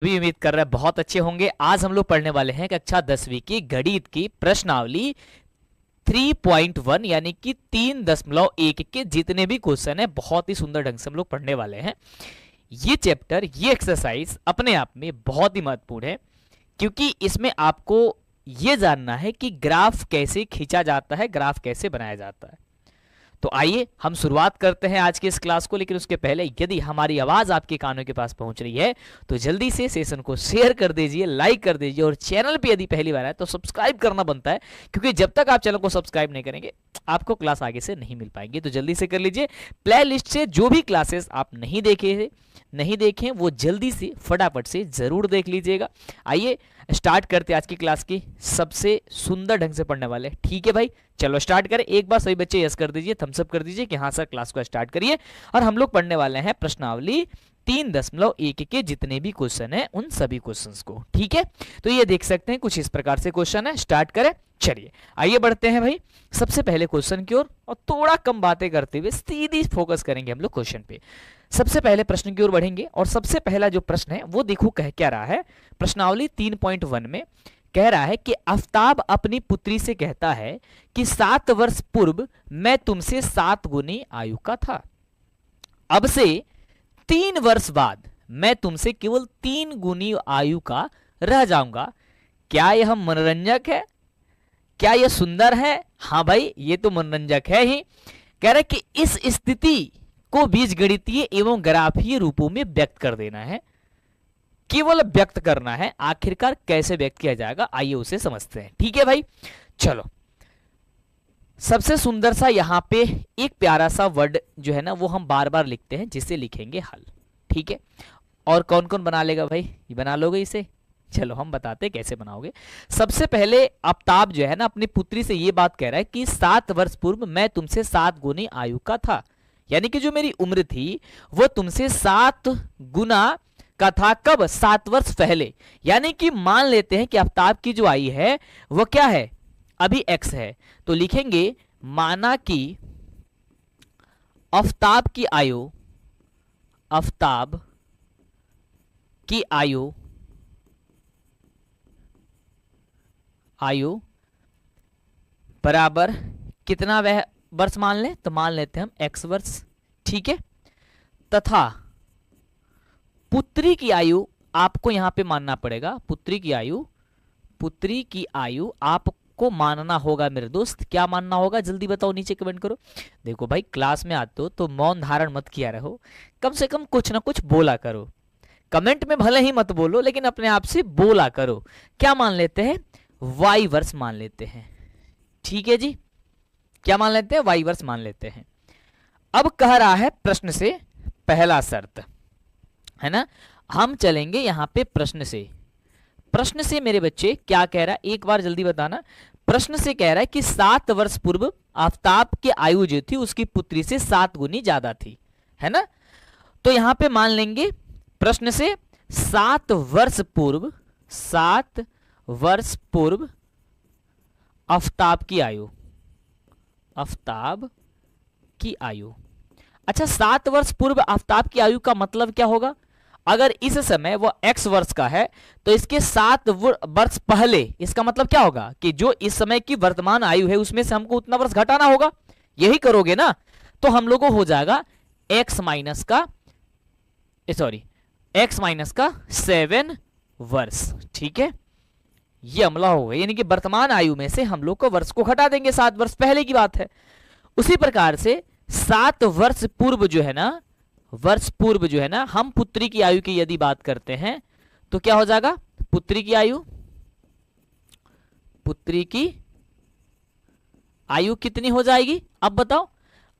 भी उम्मीद कर रहे हैं बहुत अच्छे होंगे। आज हम लोग पढ़ने वाले हैं कक्षा 10वीं की गणित की प्रश्नावली 3.1 यानी कि 3.1 के जितने भी क्वेश्चन है बहुत ही सुंदर ढंग से हम लोग पढ़ने वाले हैं। ये चैप्टर, ये एक्सरसाइज अपने आप में बहुत ही महत्वपूर्ण है, क्योंकि इसमें आपको ये जानना है कि ग्राफ कैसे खींचा जाता है, ग्राफ कैसे बनाया जाता है। तो आइए हम शुरुआत करते हैं आज के इस क्लास को। लेकिन उसके पहले यदि हमारी आवाज आपके कानों के पास पहुंच रही है तो जल्दी से सेशन को शेयर कर दीजिए, लाइक कर दीजिए, और चैनल पे यदि पहली बार है तो सब्सक्राइब करना बनता है, क्योंकि जब तक आप चैनल को सब्सक्राइब नहीं करेंगे आपको क्लास आगे से नहीं मिल पाएंगी। तो जल्दी से कर लीजिए। प्ले लिस्ट से जो भी क्लासेस आप नहीं देखें वो जल्दी से फटाफट से जरूर देख लीजिएगा। आइए स्टार्ट करते हैं आज की क्लास की। सबसे सुंदर ढंग से पढ़ने वाले, ठीक है भाई? चलो स्टार्ट करें। एक बार सभी बच्चे यस कर दीजिए, थम्स अप कर दीजिए कि हाँ सर क्लास को स्टार्ट करिए। और हम लोग पढ़ने वाले हैं प्रश्नावली 3.1 के जितने भी क्वेश्चन हैं उन सभी क्वेश्चंस को, ठीक है? तो ये देख सकते हैं कुछ इस प्रकार से क्वेश्चन है। स्टार्ट करें, चलिए आइए बढ़ते हैं भाई सबसे पहले क्वेश्चन की ओर, और थोड़ा कम बातें करते हुए सीधी फोकस करेंगे हम लोग क्वेश्चन पे। सबसे पहले प्रश्न की ओर बढ़ेंगे, और सबसे पहला जो प्रश्न है वो देखो कह क्या रहा है। प्रश्नावली 3.1 में कह रहा है कि आफ्ताब अपनी पुत्री से कहता है कि 7 वर्ष पूर्व मैं तुमसे 7 गुनी आयु का था, अब से 3 वर्ष बाद मैं तुमसे केवल 3 गुनी आयु का रह जाऊंगा। क्या यह मनोरंजक है? क्या यह सुंदर है? हाँ भाई, ये तो मनोरंजक है ही। कह रहा है कि इस स्थिति को बीजगणितीय एवं ग्राफीय रूपों में व्यक्त कर देना है, केवल व्यक्त करना है। आखिरकार कैसे व्यक्त किया जाएगा आइए उसे समझते हैं, ठीक है भाई? चलो, सबसे सुंदर सा यहाँ पे एक प्यारा सा वर्ड जो है ना वो हम बार बार लिखते हैं, जिसे लिखेंगे हल, ठीक है? और कौन कौन बना लेगा भाई? ये बना लोगे इसे? चलो हम बताते हैं कैसे बनाओगे। सबसे पहले आफ्ताब जो है ना अपनी पुत्री से ये बात कह रहा है कि 7 वर्ष पूर्व मैं तुमसे 7 गुनी आयु का था, यानी कि जो मेरी उम्र थी वो तुमसे 7 गुना का था। कब? 7 वर्ष पहले। यानी कि मान लेते हैं कि आफ्ताब की जो आयु है वो क्या है? अभी x है, तो लिखेंगे माना कि आफ्ताब की आयु बराबर कितना वह वर्ष मान ले? तो मान लेते हैं हम x वर्ष, ठीक है? तथा पुत्री की आयु आपको यहां पे मानना पड़ेगा। पुत्री की आयु आपको मानना होगा मेरे दोस्त। क्या मानना होगा जल्दी बताओ, नीचे कमेंट करो। देखो भाई क्लास में आते हो तो मौन धारण मत किया रहो, कम से कम कुछ ना कुछ बोला करो। कमेंट में भले ही मत बोलो लेकिन अपने आप से बोला करो। क्या मान लेते हैं? वाई वर्ष मान लेते हैं, ठीक है जी? क्या मान लेते हैं? वाई वर्ष मान लेते हैं। अब कह रहा है प्रश्न से पहला शर्त, है ना? हम चलेंगे यहां पे प्रश्न से मेरे बच्चे क्या कह रहा है एक बार जल्दी बताना। प्रश्न से कह रहा है कि 7 वर्ष पूर्व आफ्ताब की आयु जो थी उसकी पुत्री से 7 गुनी ज्यादा थी, है ना? तो यहां पे मान लेंगे प्रश्न से 7 वर्ष पूर्व आफ्ताब की आयु। अच्छा, 7 वर्ष पूर्व आफ्ताब की आयु का मतलब क्या होगा? अगर इस समय वो x वर्ष का है तो इसके 7 वर्ष पहले, इसका मतलब क्या होगा कि जो इस समय की वर्तमान आयु है उसमें से हमको उतना वर्ष घटाना होगा। यही करोगे ना? तो हम लोगों को हो जाएगा x माइनस का 7 वर्ष, ठीक है? ये अमला होगा, यानी कि वर्तमान आयु में से हम लोग को वर्ष को घटा देंगे। 7 वर्ष पहले की बात है। उसी प्रकार से 7 वर्ष पूर्व जो है ना हम पुत्री की आयु की यदि बात करते हैं तो क्या हो जाएगा? पुत्री की आयु कितनी हो जाएगी? अब बताओ।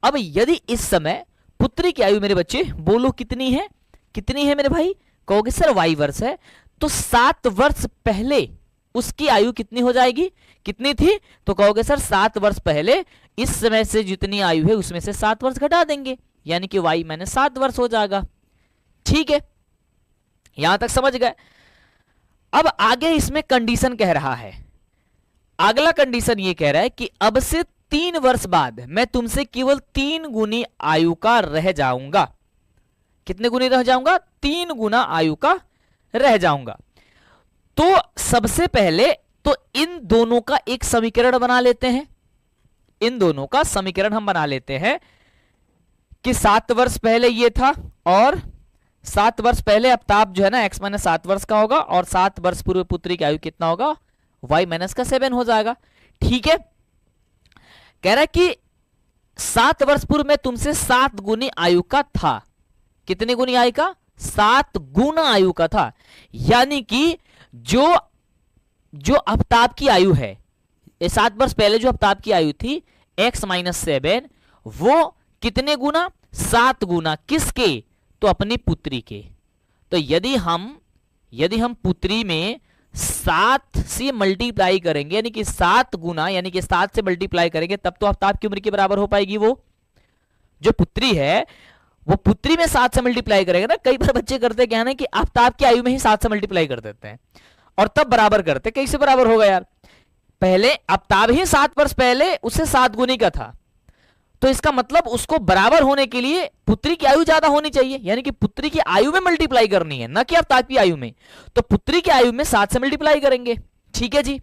अब यदि इस समय पुत्री की आयु मेरे बच्चे बोलो कितनी है मेरे भाई? कहोगे सर वाई वर्ष है, तो 7 वर्ष पहले उसकी आयु कितनी हो जाएगी? कितनी थी? तो कहोगे सर 7 वर्ष पहले इस समय से जितनी आयु है उसमें से 7 वर्ष घटा देंगे, यानी कि y मैंने 7 वर्ष हो जाएगा, ठीक है? यहां तक समझ गए? अब आगे इसमें कंडीशन कह रहा है, अगला कंडीशन ये कह रहा है कि अब से 3 वर्ष बाद मैं तुमसे केवल 3 गुनी आयु का रह जाऊंगा। कितने गुनी रह जाऊंगा? 3 गुना आयु का रह जाऊंगा। तो सबसे पहले तो इन दोनों का एक समीकरण बना लेते हैं। इन दोनों का समीकरण हम बना लेते हैं कि 7 वर्ष पहले ये था और 7 वर्ष पहले अवताप जो है ना x माइनस 7 वर्ष का होगा और 7 वर्ष पूर्व पुत्री की आयु कितना होगा, y माइनस का 7 हो जाएगा। ठीक है, कह रहा है कि 7 वर्ष पूर्व में तुमसे 7 गुनी आयु का था। कितने गुनी आयु का? 7 गुना आयु का था। यानी कि जो अवताप की आयु है, 7 वर्ष पहले जो अवताप की आयु थी x माइनस 7, वो कितने गुना? 7 गुना। किसके? तो अपनी पुत्री के। तो यदि हम पुत्री में 7 से मल्टीप्लाई करेंगे, यानी कि 7 गुना, यानी कि 7 से मल्टीप्लाई करेंगे, तब तो अवताप की उम्र के बराबर हो पाएगी। वो जो पुत्री है वो पुत्री में 7 से मल्टीप्लाई करेगा ना। कई बार बच्चे करते क्या है ना कि अवताप की आयु में ही 7 से मल्टीप्लाई कर देते हैं और तब बराबर करते। कैसे बराबर होगा यार? पहले अवताप ही 7 वर्ष पहले उससे 7 गुनी का था, तो इसका मतलब उसको बराबर होने के लिए पुत्री की आयु ज्यादा होनी चाहिए, यानी कि पुत्री की आयु में मल्टीप्लाई करनी है, ना कि अवताप की आयु में। तो पुत्री की आयु में 7 से मल्टीप्लाई करेंगे। ठीक है जी,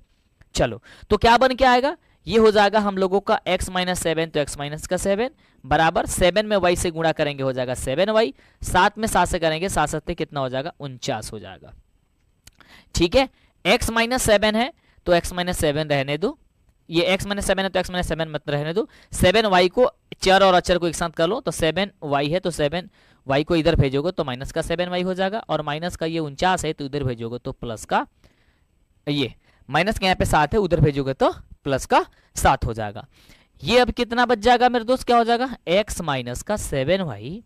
चलो तो क्या बन के आएगा? ये हो जाएगा हम लोगों का x माइनस 7, तो x माइनस का 7 बराबर 7 में y से गुणा करेंगे हो जाएगा 7y, 7 में 7 से करेंगे 7 7 कितना हो जाएगा? 49 हो जाएगा। ठीक है, x माइनस 7 है तो x माइनस 7 रहने दो, ये x माइनस 7 है तो x माइनस 7 मत रहने दो। 7y को चर और अचर को एक साथ कर लो, तो 7y है तो 7y को इधर भेजोगे तो माइनस का 7y हो जाएगा, और माइनस का ये 49 है तो इधर भेजोगे तो प्लस का, ये माइनस के यहाँ पे 7 है, उधर भेजोगे तो प्लस का 7 हो जाएगा। ये अब कितना बच जाएगा मेरे दोस्त? क्या हो जाएगा? x माइनस का 7y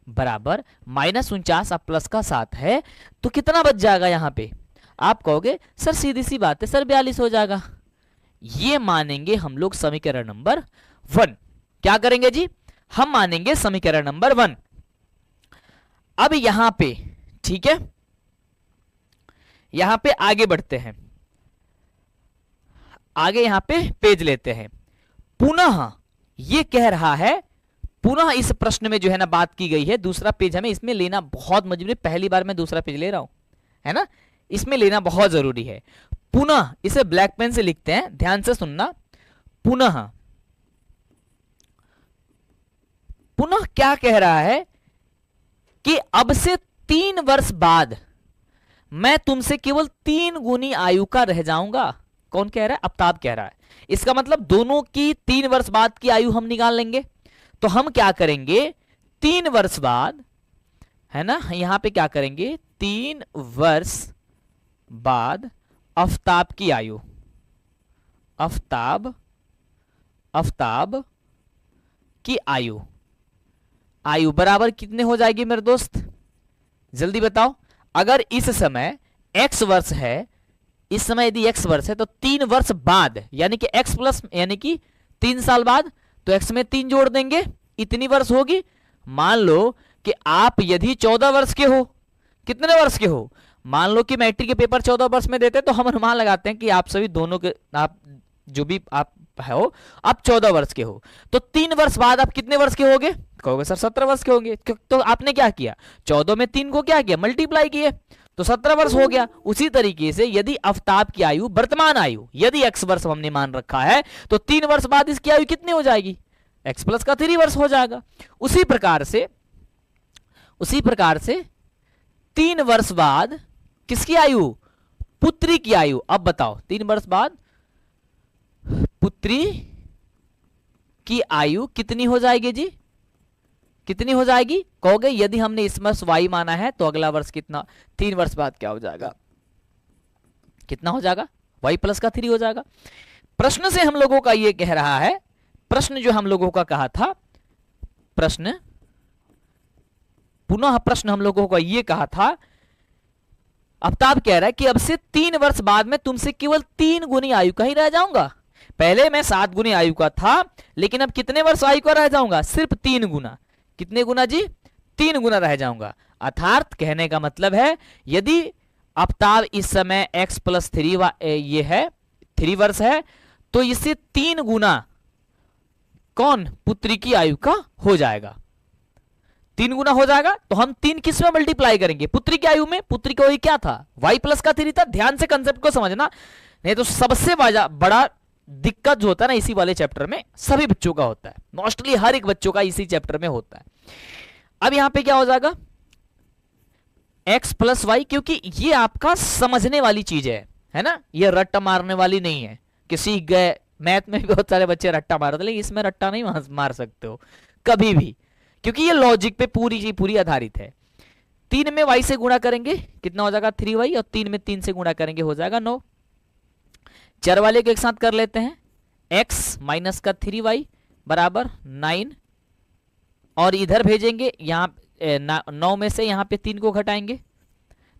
बराबर माइनस 49 अब प्लस का 7 है, तो कितना बच जाएगा यहाँ पे? आप कहोगे सर सीधी सी बात है सर 42 हो जाएगा। ये मानेंगे हम लोग समीकरण नंबर 1। क्या करेंगे जी? हम मानेंगे समीकरण नंबर 1। अब यहां पे, ठीक है, यहां पे आगे बढ़ते हैं, आगे यहां पे पेज लेते हैं। पुनः ये कह रहा है, पुनः इस प्रश्न में जो है ना बात की गई है, दूसरा पेज हमें इसमें लेना बहुत मजबूरी, पहली बार मैं दूसरा पेज ले रहा हूं, है ना, इसमें लेना बहुत जरूरी है। पुनः, इसे ब्लैक पेन से लिखते हैं, ध्यान से सुनना। पुनः, पुनः क्या कह रहा है कि अब से 3 वर्ष बाद मैं तुमसे केवल 3 गुनी आयु का रह जाऊंगा। कौन कह रहा है? अवताप कह रहा है। इसका मतलब दोनों की 3 वर्ष बाद की आयु हम निकाल लेंगे। तो हम क्या करेंगे? 3 वर्ष बाद, है ना, यहां पे क्या करेंगे? 3 वर्ष बाद अवताप की आयु, अवताप की आयु, आयु बराबर कितने हो जाएगी मेरे दोस्त? जल्दी बताओ। अगर इस समय x वर्ष है, इस समय यदि x वर्ष है तो 3 वर्ष बाद, यानी कि x प्लस, यानी कि 3 साल बाद, तो x में 3 जोड़ देंगे, इतनी वर्ष होगी। मान लो कि आप यदि 14 वर्ष के हो, कितने वर्ष के हो? मान लो कि मैट्रिक के पेपर 14 वर्ष में देते, तो हम अनुमान लगाते हैं कि आप सभी दोनों के, आप जो भी आप हो, आप 14 वर्ष के हो। तो 3 वर्ष बाद आप कितने वर्ष के होगे? कहोगे सर 17 वर्ष के होंगे। तो आपने क्या किया? 14 में 3 को क्या किया? मल्टीप्लाई किए, तो 17 वर्ष हो गया। उसी तरीके से यदि अवताप की आयु, वर्तमान आयु, यदि x वर्ष हमने मान रखा है, तो 3 वर्ष बाद इसकी आयु कितनी हो जाएगी? x प्लस का 3 वर्ष हो जाएगा। उसी प्रकार से 3 वर्ष बाद किसकी आयु? पुत्री की आयु। अब बताओ 3 वर्ष बाद पुत्री की आयु कितनी हो जाएगी जी? कितनी हो जाएगी? कहोगे यदि हमने इस वर्ष y माना है तो अगला वर्ष कितना? 3 वर्ष बाद क्या हो जाएगा? कितना हो जाएगा? y प्लस का 3 हो जाएगा। प्रश्न से हम लोगों का ये कह रहा है, प्रश्न जो हम लोगों का कहा था, प्रश्न, पुनः प्रश्न हम लोगों का ये कहा था, अवताप कह रहा है कि अब से 3 वर्ष बाद में तुमसे केवल 3 गुनी आयु का ही रह जाऊंगा। पहले मैं 7 गुनी आयु का था, लेकिन अब कितने वर्ष आयु का रह जाऊंगा? सिर्फ 3 गुना। कितने गुना जी? 3 गुना रह जाऊंगा। अर्थात कहने का मतलब है, यदि अवताप इस समय x प्लस 3 ये है 3 वर्ष है, तो इससे 3 गुना कौन? पुत्री की आयु का हो जाएगा। 3 गुना हो जाएगा। तो हम 3 किस में मल्टीप्लाई करेंगे? पुत्री की आयु में। पुत्री का वही क्या था? y प्लस का 3 था। ध्यान से कंसेप्ट को समझना, नहीं तो सबसे बड़ा दिक्कत जो होता है ना इसी वाले चैप्टर में, सभी बच्चों का होता है, मोस्टली हर एक बच्चों का इसी चैप्टर में होता है। अब यहां पे क्या हो जाएगा? x प्लस वाई, क्योंकि ये आपका समझने वाली चीज है ना, ये रट्टा मारने वाली नहीं है। किसी गए मैथ में भी बहुत सारे बच्चे रट्टा मारते, लेकिन इसमें रट्टा नहीं मार सकते हो कभी भी, क्योंकि ये लॉजिक पे पूरी आधारित है। 3 में y से गुणा करेंगे कितना हो जाएगा? 3y, और 3 में 3 से गुणा करेंगे हो जाएगा 9। चर वाले को एक साथ कर लेते हैं, x माइनस का 3y बराबर 9, और इधर भेजेंगे यहाँ 9 में से यहाँ पे 3 को घटाएंगे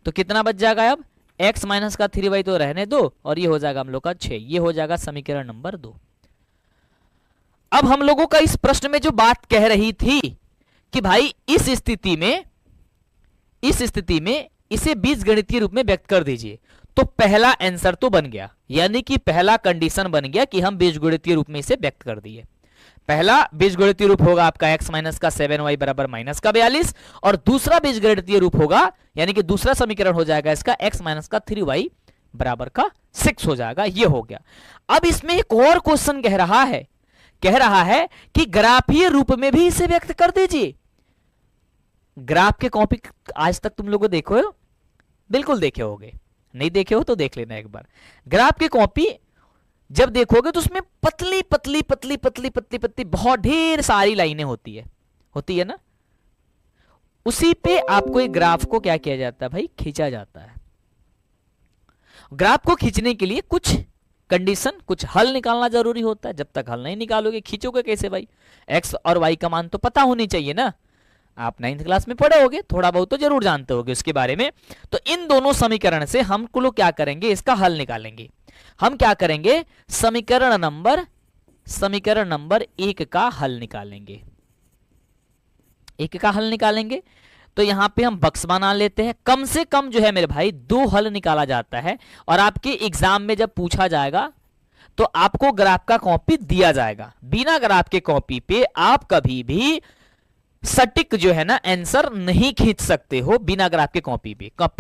तो कितना बच जाएगा? अब x माइनस का 3y तो रहने दो, और ये हो जाएगा हम लोग का 6। ये हो जाएगा समीकरण नंबर 2। अब हम लोगों का इस प्रश्न में जो बात कह रही थी कि भाई इस स्थिति में इसे बीजगणितीय रूप में व्यक्त कर दीजिए, तो पहला आंसर तो बन गया, यानी कि पहला कंडीशन बन गया कि हम बीजगणितीय रूप में इसे व्यक्त कर दिए। पहला बीजगणितीय रूप होगा आपका x माइनस का 7y बराबर माइनस का 42, और दूसरा बीजगणितीय रूप होगा, यानी कि दूसरा समीकरण हो जाएगा इसका x माइनस का 3y बराबर का 6 हो जाएगा। ये हो गया। अब इसमें एक और क्वेश्चन कह रहा है कि ग्राफीय रूप में भी इसे व्यक्त कर दीजिए। ग्राफ के कॉपी आज तक तुम लोगों देखो हो? बिल्कुल देखे होगे, नहीं देखे हो तो देख लेना एक बार। ग्राफ की कॉपी जब देखोगे तो उसमें पतली पतली पतली पतली पतली पतली बहुत ढेर सारी लाइनें होती है ना। उसी पे आपको एक ग्राफ को क्या किया जाता है भाई? खींचा जाता है। ग्राफ को खींचने के लिए कुछ कंडीशन, कुछ हल निकालना जरूरी होता है। जब तक हल नहीं निकालोगे खींचोगे कैसे भाई? एक्स और वाई का मान तो पता होनी चाहिए ना। आप 9th क्लास में पढ़े होगे, थोड़ा बहुत तो जरूर जानते होगे उसके बारे में। तो इन दोनों समीकरण से हम लोग क्या करेंगे? इसका हल निकालेंगे। हम क्या करेंगे? समीकरण नंबर 1 का हल निकालेंगे। 1 का हल निकालेंगे तो यहां पे हम बक्स बना लेते हैं। कम से कम जो है मेरे भाई 2 हल निकाला जाता है, और आपके एग्जाम में जब पूछा जाएगा तो आपको ग्राफ का कॉपी दिया जाएगा। बिना ग्राफ के कॉपी पे आप कभी भी सटीक जो है ना आंसर नहीं खींच सकते हो। बिना ग्राफ के कॉपी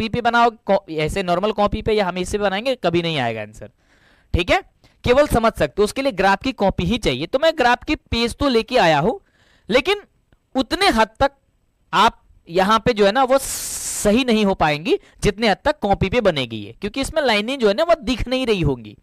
पे बनाओ, ऐसे नॉर्मल कॉपी पे या हम इसे बनाएंगे कभी नहीं आएगा आंसर, ठीक है। केवल समझ सकते हो, उसके लिए ग्राफ की कॉपी ही चाहिए। तो मैं ग्राफ की पेज तो लेके आया हूं, लेकिन उतने हद तक आप यहां पे जो है ना वो सही नहीं हो पाएंगी जितने हद तक कॉपी पे बनेगी है, क्योंकि इसमें लाइनें जो है ना वो दिख नहीं रही होंगी।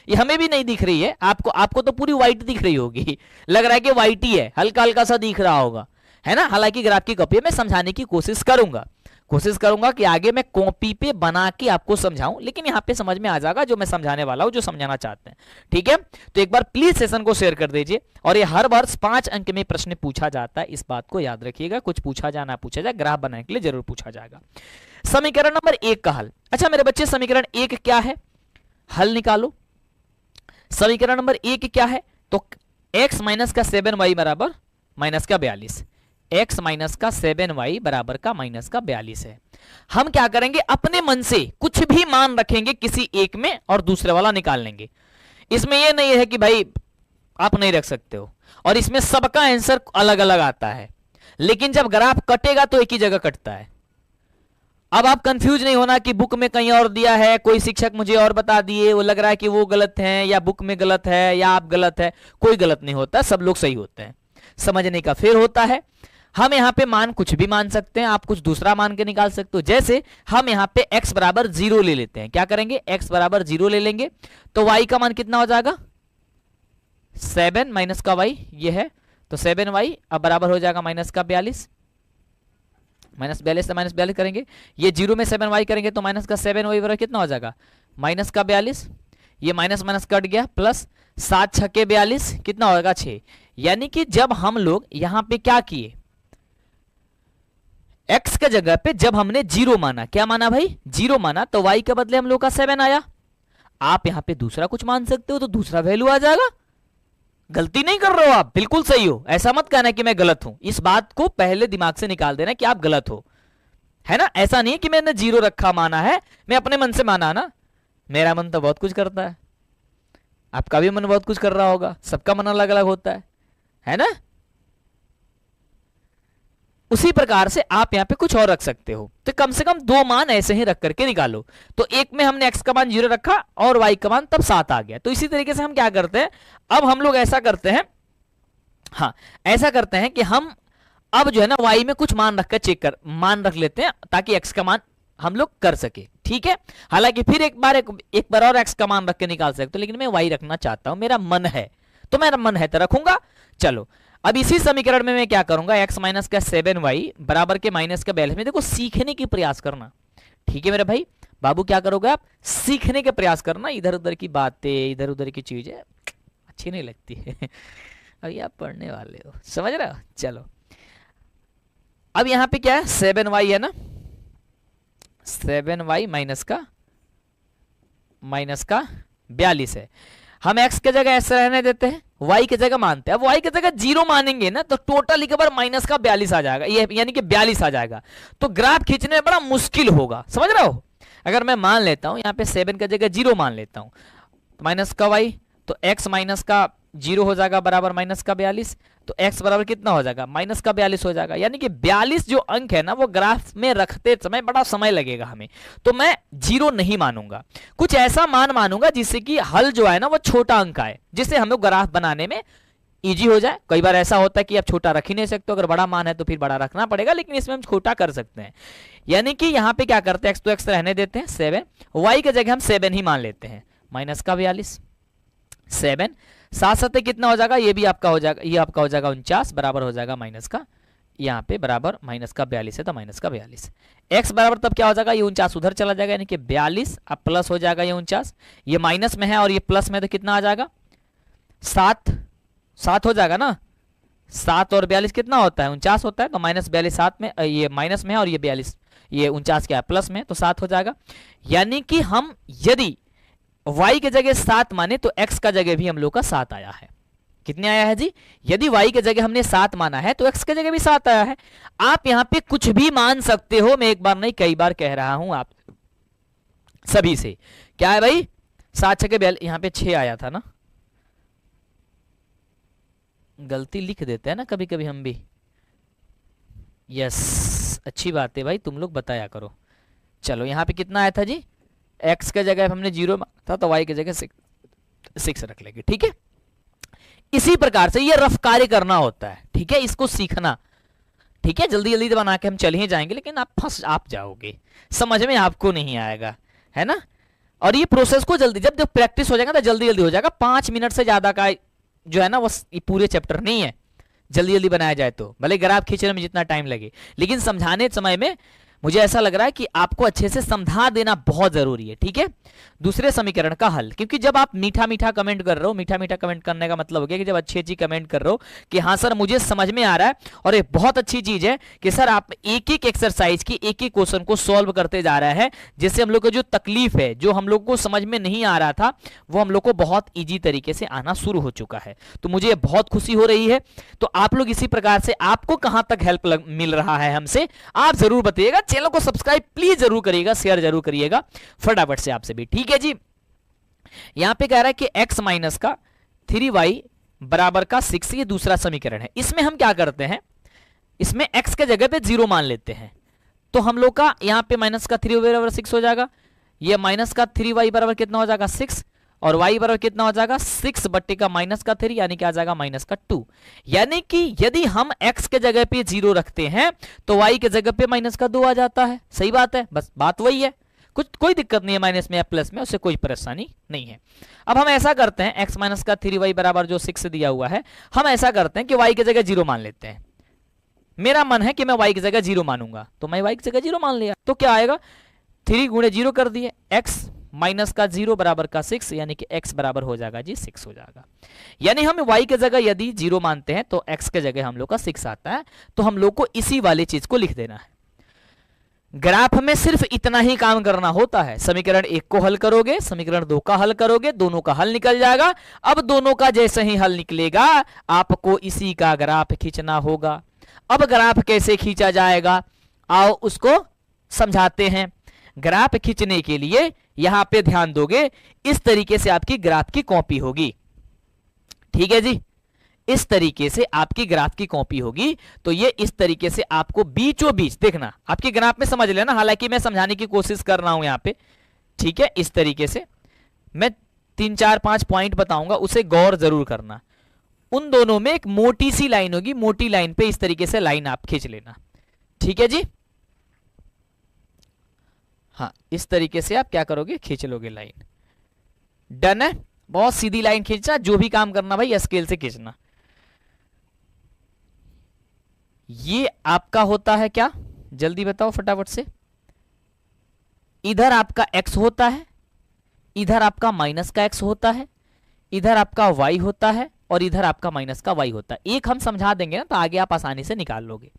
ये हमें भी नहीं दिख रही है, आपको तो पूरी व्हाइट दिख रही होगी, लग रहा है कि व्हाइट ही है, हल्का हल्का सा दिख रहा होगा, है ना। हालांकि ग्राफ की कॉपी में समझाने की कोशिश करूंगा कि आगे मैं कॉपी पे बना के आपको समझाऊं, लेकिन यहाँ पे समझ में आ जाएगा जो मैं समझाने वाला हूं, जो समझाना चाहते हैं, ठीक है। तो एक बार प्लीज सेशन को शेयर कर दीजिए। और ये हर वर्ष 5 अंक में प्रश्न पूछा जाता है, इस बात को याद रखिएगा। कुछ पूछा जाए ना पूछा जाए, ग्राफ बनाने के लिए जरूर पूछा जाएगा। समीकरण नंबर 1 का हल। अच्छा मेरे बच्चे, समीकरण 1 क्या है? हल निकालो। समीकरण नंबर 1 क्या है? तो x माइनस का 7y बराबर माइनस का 42, x माइनस का 7y बराबर का माइनस का 42 है। हम क्या करेंगे? अपने मन से कुछ भी मान रखेंगे किसी एक में और दूसरे वाला निकाल लेंगे। इसमें यह नहीं है कि भाई आप नहीं रख सकते हो, और इसमें सबका आंसर अलग अलग आता है, लेकिन जब ग्राफ कटेगा तो एक ही जगह कटता है। अब आप कंफ्यूज नहीं होना कि बुक में कहीं और दिया है, कोई शिक्षक मुझे और बता दिए, वो लग रहा है कि वो गलत है या बुक में गलत है या आप गलत है। कोई गलत नहीं होता, सब लोग सही होते हैं। समझने का फेर होता है। हम यहाँ पे मान कुछ भी मान सकते हैं, आप कुछ दूसरा मान के निकाल सकते हो। जैसे हम यहाँ पे x बराबर 0 ले लेते हैं। क्या करेंगे? x बराबर 0 ले लेंगे तो y का मान कितना हो जाएगा? 7 माइनस का y ये है, तो 7y अब बराबर हो जाएगा माइनस का 42। माइनस 42 से माइनस 42 करेंगे, ये 0 में 7y करेंगे तो माइनस का 7y बराबर कितना हो जाएगा? माइनस का 42। ये माइनस माइनस कट गया, प्लस 7 छक्के 42 कितना होगा? 6। यानी कि जब हम लोग यहाँ पे क्या किए, x के जगह पे जब हमने 0 माना, क्या माना भाई? 0 माना, तो y के बदले हम लोग का 7 आया। आप यहाँ पे दूसरा कुछ मान सकते हो तो दूसरा वैल्यू आ जाएगा। गलती नहीं कर रहे हो आप, बिल्कुल सही हो। ऐसा मत कहना कि मैं गलत हूं, इस बात को पहले दिमाग से निकाल देना कि आप गलत हो, है ना। ऐसा नहीं है कि मैंने 0 रखा माना है, मैं अपने मन से माना ना। मेरा मन तो बहुत कुछ करता है, आपका भी मन बहुत कुछ कर रहा होगा, सबका मन अलग अलग होता है ना। उसी प्रकार से आप यहाँ पे कुछ और रख सकते हो, तो कम से कम 2 मान ऐसे ही रख करके निकालो। तो एक में हमने x का मान 0 रखा और y का मान तब 7 आ गया। तो इसी तरीके से हम क्या करते हैं, अब हम लोग ऐसा करते हैं, हाँ ऐसा करते हैं कि हम अब जो है ना y में कुछ मान रखकर मान रख लेते हैं ताकि x का मान हम लोग कर सके, ठीक है। हालांकि फिर एक बार और x का मान रख के निकाल सकते हो, लेकिन मैं y रखना चाहता हूं, मेरा मन है, तो मेरा मन है तो रखूंगा। चलो अब इसी समीकरण में मैं क्या करूंगा, x माइनस का 7y बराबर के माइनस का 42 में, देखो सीखने की प्रयास करना, ठीक है मेरे भाई बाबू, क्या करोगे आप, सीखने के प्रयास करना। इधर उधर की बातें, इधर उधर की चीजें अच्छी नहीं लगती है अभी आप पढ़ने वाले हो, समझ रहे हो। चलो अब यहां पे क्या है, 7y है ना, 7y माइनस का 42 है। हम x के जगह ऐसे रहने देते हैं, y की जगह मानते हैं। अब y की जगह 0 मानेंगे ना तो टोटल एक बार माइनस का 42 आ जाएगा, ये यानी कि 42 आ जाएगा। तो ग्राफ खींचने में बड़ा मुश्किल होगा, समझ रहे हो। अगर मैं मान लेता हूं यहाँ पे 7 की जगह 0 मान लेता हूं, माइनस का y, तो x माइनस का 0 हो जाएगा बराबर माइनस का 42, तो x बराबर कितना हो जाएगा, माइनस का 42 हो जाएगा। यानी कि 42 जो अंक है ना वो ग्राफ में रखते समय बड़ा समय लगेगा हमें, तो मैं 0 नहीं मानूंगा, कुछ ऐसा मान मानूंगा जिससे कि हल जो है ना वो छोटा अंक आए, जिससे हम लोग ग्राफ बनाने में इजी हो जाए। कई बार ऐसा होता है कि आप छोटा रख ही नहीं सकते, अगर बड़ा मान है तो फिर बड़ा रखना पड़ेगा, लेकिन इसमें हम छोटा कर सकते हैं। यानी कि यहाँ पे क्या करते हैं, x तो x रहने देते हैं 7, y की जगह हम 7 ही मान लेते हैं, माइनस का 42, 7 साथ साथ कितना हो जाएगा, ये भी आपका हो जाएगा, ये आपका हो जाएगा 49 बराबर हो जाएगा माइनस का, यहाँ पे बराबर माइनस का 42 है तो माइनस का 42, x बराबर तब क्या हो जाएगा, ये 49 उधर चला जाएगा, यानी कि 42 अब प्लस हो जाएगा ये 49, ये माइनस में है और ये प्लस में, तो कितना आ जाएगा 7 हो जाएगा ना, 7 और 42 कितना होता है 49 होता है, तो माइनस 42 7 में, ये माइनस में है और ये 42, ये 49 क्या है प्लस में, तो 7 हो जाएगा। यानी कि हम यदि y के जगह 7 माने तो x का जगह भी हम लोग का 7 आया है। कितने आया है जी, यदि y के जगह हमने 7 माना है तो x के जगह भी 7 आया है। आप यहां पे कुछ भी मान सकते हो, मैं एक बार नहीं कई बार कह रहा हूं आप सभी से, क्या है भाई 7 6 42, यहां पे 6 आया था ना, गलती लिख देते हैं ना कभी कभी हम भी, यस अच्छी बात है भाई, तुम लोग बताया करो। चलो यहाँ पे कितना आया था जी, x के जगह हमने 0 था तो y की जगह 6 रख लेंगे, ठीक है। इसी प्रकार से ये रफ कार्य करना होता है, ठीक है, इसको सीखना, ठीक है। जल्दी जल्दी बना के हम चल ही जाएंगे, लेकिन आप जाओगे, समझ में आपको नहीं आएगा, है ना। और ये प्रोसेस को जल्दी जब प्रैक्टिस हो जाएगा तो जल्दी जल्दी हो जाएगा। 5 मिनट से ज्यादा का जो है ना वो पूरे चैप्टर नहीं है, जल्दी जल्दी बनाया जाए तो, भले ग्राफ खींचने में जितना टाइम लगे, लेकिन समझाने समय में मुझे ऐसा लग रहा है कि आपको अच्छे से समझा देना बहुत जरूरी है, ठीक है। दूसरे समीकरण का हल, क्योंकि जब आप मीठा मीठा कमेंट कर रहे हो, मीठा मीठा कमेंट करने का मतलब हो गया कि जब अच्छी अच्छी कमेंट कर रहे हो कि हाँ सर मुझे समझ में आ रहा है, और एक बहुत अच्छी चीज है कि सर आप एक एक एक्सरसाइज की एक एक क्वेश्चन को सॉल्व करते जा रहे हैं, जिससे हम लोग को जो तकलीफ है, जो हम लोग को समझ में नहीं आ रहा था, वो हम लोग को बहुत ईजी तरीके से आना शुरू हो चुका है। तो मुझे बहुत खुशी हो रही है। तो आप लोग इसी प्रकार से, आपको कहां तक हेल्प मिल रहा है हमसे आप जरूर बताइएगा। चैनल को सब्सक्राइब प्लीज जरूर करिएगा, शेयर जरूर करिएगा फटाफट से आपसे भी, ठीक है जी। यहां पे कह रहा है कि x माइनस का 3y बराबर का 6, ये दूसरा समीकरण है। इसमें हम क्या करते हैं, इसमें x के जगह पे 0 मान लेते हैं, तो हम लोग का यहां पे माइनस का 3y बराबर 6 हो जाएगा, ये माइनस का 3y बराबर कितना हो जाएगा 6, और y बराबर कितना हो जाएगा 6 बट्टे का माइनस का 3, यानी कि आ जाएगा माइनस का 2। यानी कि यदि हम x के जगह पे 0 रखते हैं तो y के जगह पे माइनस का 2 आ जाता है। सही बात है, बस बात वही है, कोई दिक्कत नहीं है, माइनस में या प्लस में, उससे कोई परेशानी नहीं है। अब हम ऐसा करते हैं, x माइनस का 3y बराबर जो 6 दिया हुआ है, हम ऐसा करते हैं कि y की जगह 0 मान लेते हैं। मेरा मन है कि मैं y की जगह 0 मानूंगा, तो मैं y की जगह 0 मान लिया, तो क्या आएगा 3 गुणे 0 कर दिए, x माइनस का 0 बराबर का 6, यानी कि x बराबर हो जाएगा जी 6 हो जाएगा। यानी हम y के जगह यदि 0 मानते हैं तो x के जगह हम लोग का 6 आता है, तो हम लोग को इसी वाली चीज को लिख देना है। ग्राफ में सिर्फ इतना ही काम करना होता है, समीकरण 1 को हल करोगे, समीकरण 2 का हल करोगे, दोनों का हल निकल जाएगा। अब दोनों का जैसे ही हल निकलेगा आपको इसी का ग्राफ खींचना होगा। अब ग्राफ कैसे खींचा जाएगा, आओ उसको समझाते हैं। ग्राफ खींचने के लिए यहां पे ध्यान दोगे, इस तरीके से आपकी ग्राफ की कॉपी होगी, ठीक है जी। इस तरीके से आपकी ग्राफ की कॉपी होगी। तो ये इस तरीके से आपको बीचों बीच देखना, आपके ग्राफ में समझ लेना, हालांकि मैं समझाने की कोशिश कर रहा हूं यहां पे, ठीक है। इस तरीके से मैं 3 4 5 पॉइंट बताऊंगा, उसे गौर जरूर करना। उन दोनों में एक मोटी सी लाइन होगी, मोटी लाइन पे इस तरीके से लाइन आप खींच लेना, ठीक है जी। हाँ, इस तरीके से आप क्या करोगे, खींच लोगे लाइन। डन है, बहुत सीधी लाइन खींचना, जो भी काम करना भाई स्केल से खींचना। ये आपका होता है क्या, जल्दी बताओ फटाफट से। इधर आपका x होता है, इधर आपका माइनस का x होता है, इधर आपका y होता है और इधर आपका माइनस का y होता है। एक हम समझा देंगे ना तो आगे आप आसानी से निकाल लोगे।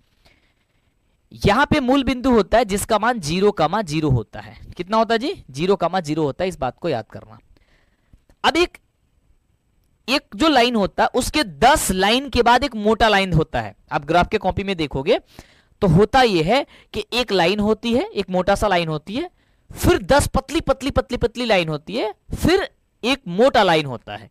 यहां पे मूल बिंदु होता है जिसका मान 0,0 होता है। कितना होता है जी, 0,0 होता है, इस बात को याद करना। अब एक जो लाइन होता है उसके 10 लाइन के बाद एक मोटा लाइन होता है। आप ग्राफ के कॉपी में देखोगे तो होता यह है कि एक लाइन होती है, एक मोटा सा लाइन होती है, फिर 10 पतली पतली पतली पतली लाइन होती है, फिर एक मोटा लाइन होता है,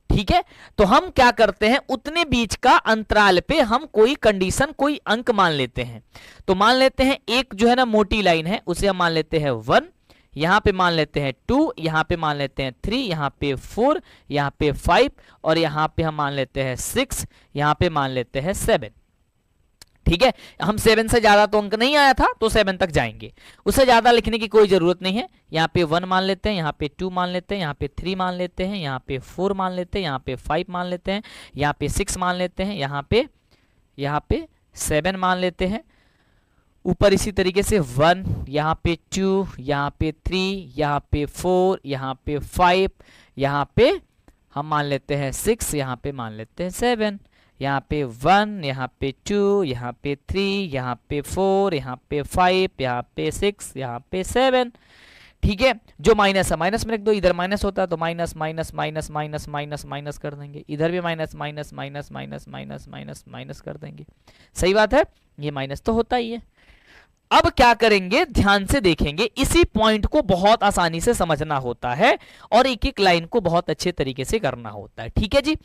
ठीक है। तो हम क्या करते हैं, उतने बीच का अंतराल पे हम कोई कंडीशन, कोई अंक मान लेते हैं। तो मान लेते हैं एक जो है ना मोटी लाइन है, उसे हम मान लेते हैं 1, यहां पे मान लेते हैं 2, यहां पे मान लेते हैं 3, यहां पे 4, यहां पे 5 और यहां पे हम मान लेते हैं 6, यहां पे मान लेते हैं 7, ठीक है। हम 7 से ज्यादा तो अंक नहीं आया था तो 7 तक जाएंगे, उससे ज्यादा लिखने की कोई जरूरत नहीं है। यहाँ पे 1 मान लेते हैं, यहाँ पे 2 मान लेते हैं, यहाँ पे 3 मान लेते हैं, यहाँ पे 4 मान लेते हैं, यहाँ पे 5 मान लेते हैं, यहाँ पे 6 मान लेते हैं, यहाँ पे 7 मान लेते हैं। ऊपर इसी तरीके से 1, यहाँ पे 2, यहाँ पे 3, यहाँ पे 4, यहाँ पे 5, यहाँ पे हम मान लेते हैं 6, यहाँ पे मान लेते हैं 7, यहाँ पे 1, यहाँ पे 2, यहाँ पे 3, यहाँ पे 4, यहाँ पे 5, यहाँ पे 6, यहाँ पे 7, ठीक है। जो माइनस है माइनस में रख दो, इधर माइनस होता है तो minus minus minus minus minus minus कर देंगे, इधर भी minus minus minus minus minus minus minus कर देंगे। सही बात है, ये माइनस तो होता ही है। अब क्या करेंगे, ध्यान से देखेंगे, इसी पॉइंट को बहुत आसानी से समझना होता है और एक एक लाइन को बहुत अच्छे तरीके से करना होता है, ठीक है जी।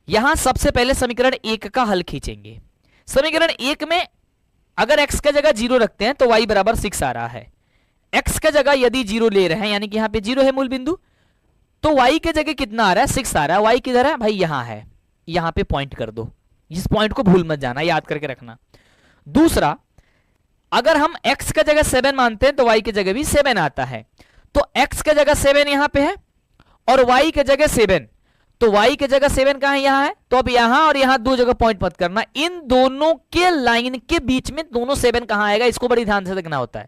यहां सबसे पहले समीकरण 1 का हल खींचेंगे। समीकरण 1 में अगर x का जगह 0 रखते हैं तो y बराबर 6 आ रहा है। x का जगह यदि 0 ले रहे हैं, यानी कि यहां पे 0 है मूल बिंदु, तो y के जगह कितना आ रहा है, 6 आ रहा है। y किधर है भाई, यहां है, यहां पे पॉइंट कर दो, इस पॉइंट को भूल मत जाना, याद करके रखना। दूसरा, अगर हम x का जगह 7 मानते हैं तो y की जगह भी 7 आता है। तो x का जगह 7 यहां पे है और y की जगह 7, तो y की जगह 7 कहां है, यहां है। तो अब यहां और यहां दो जगह पॉइंट मत करना, इन दोनों के लाइन के बीच में दोनों 7 कहां आएगा, इसको बड़ी ध्यान से देखना होता है।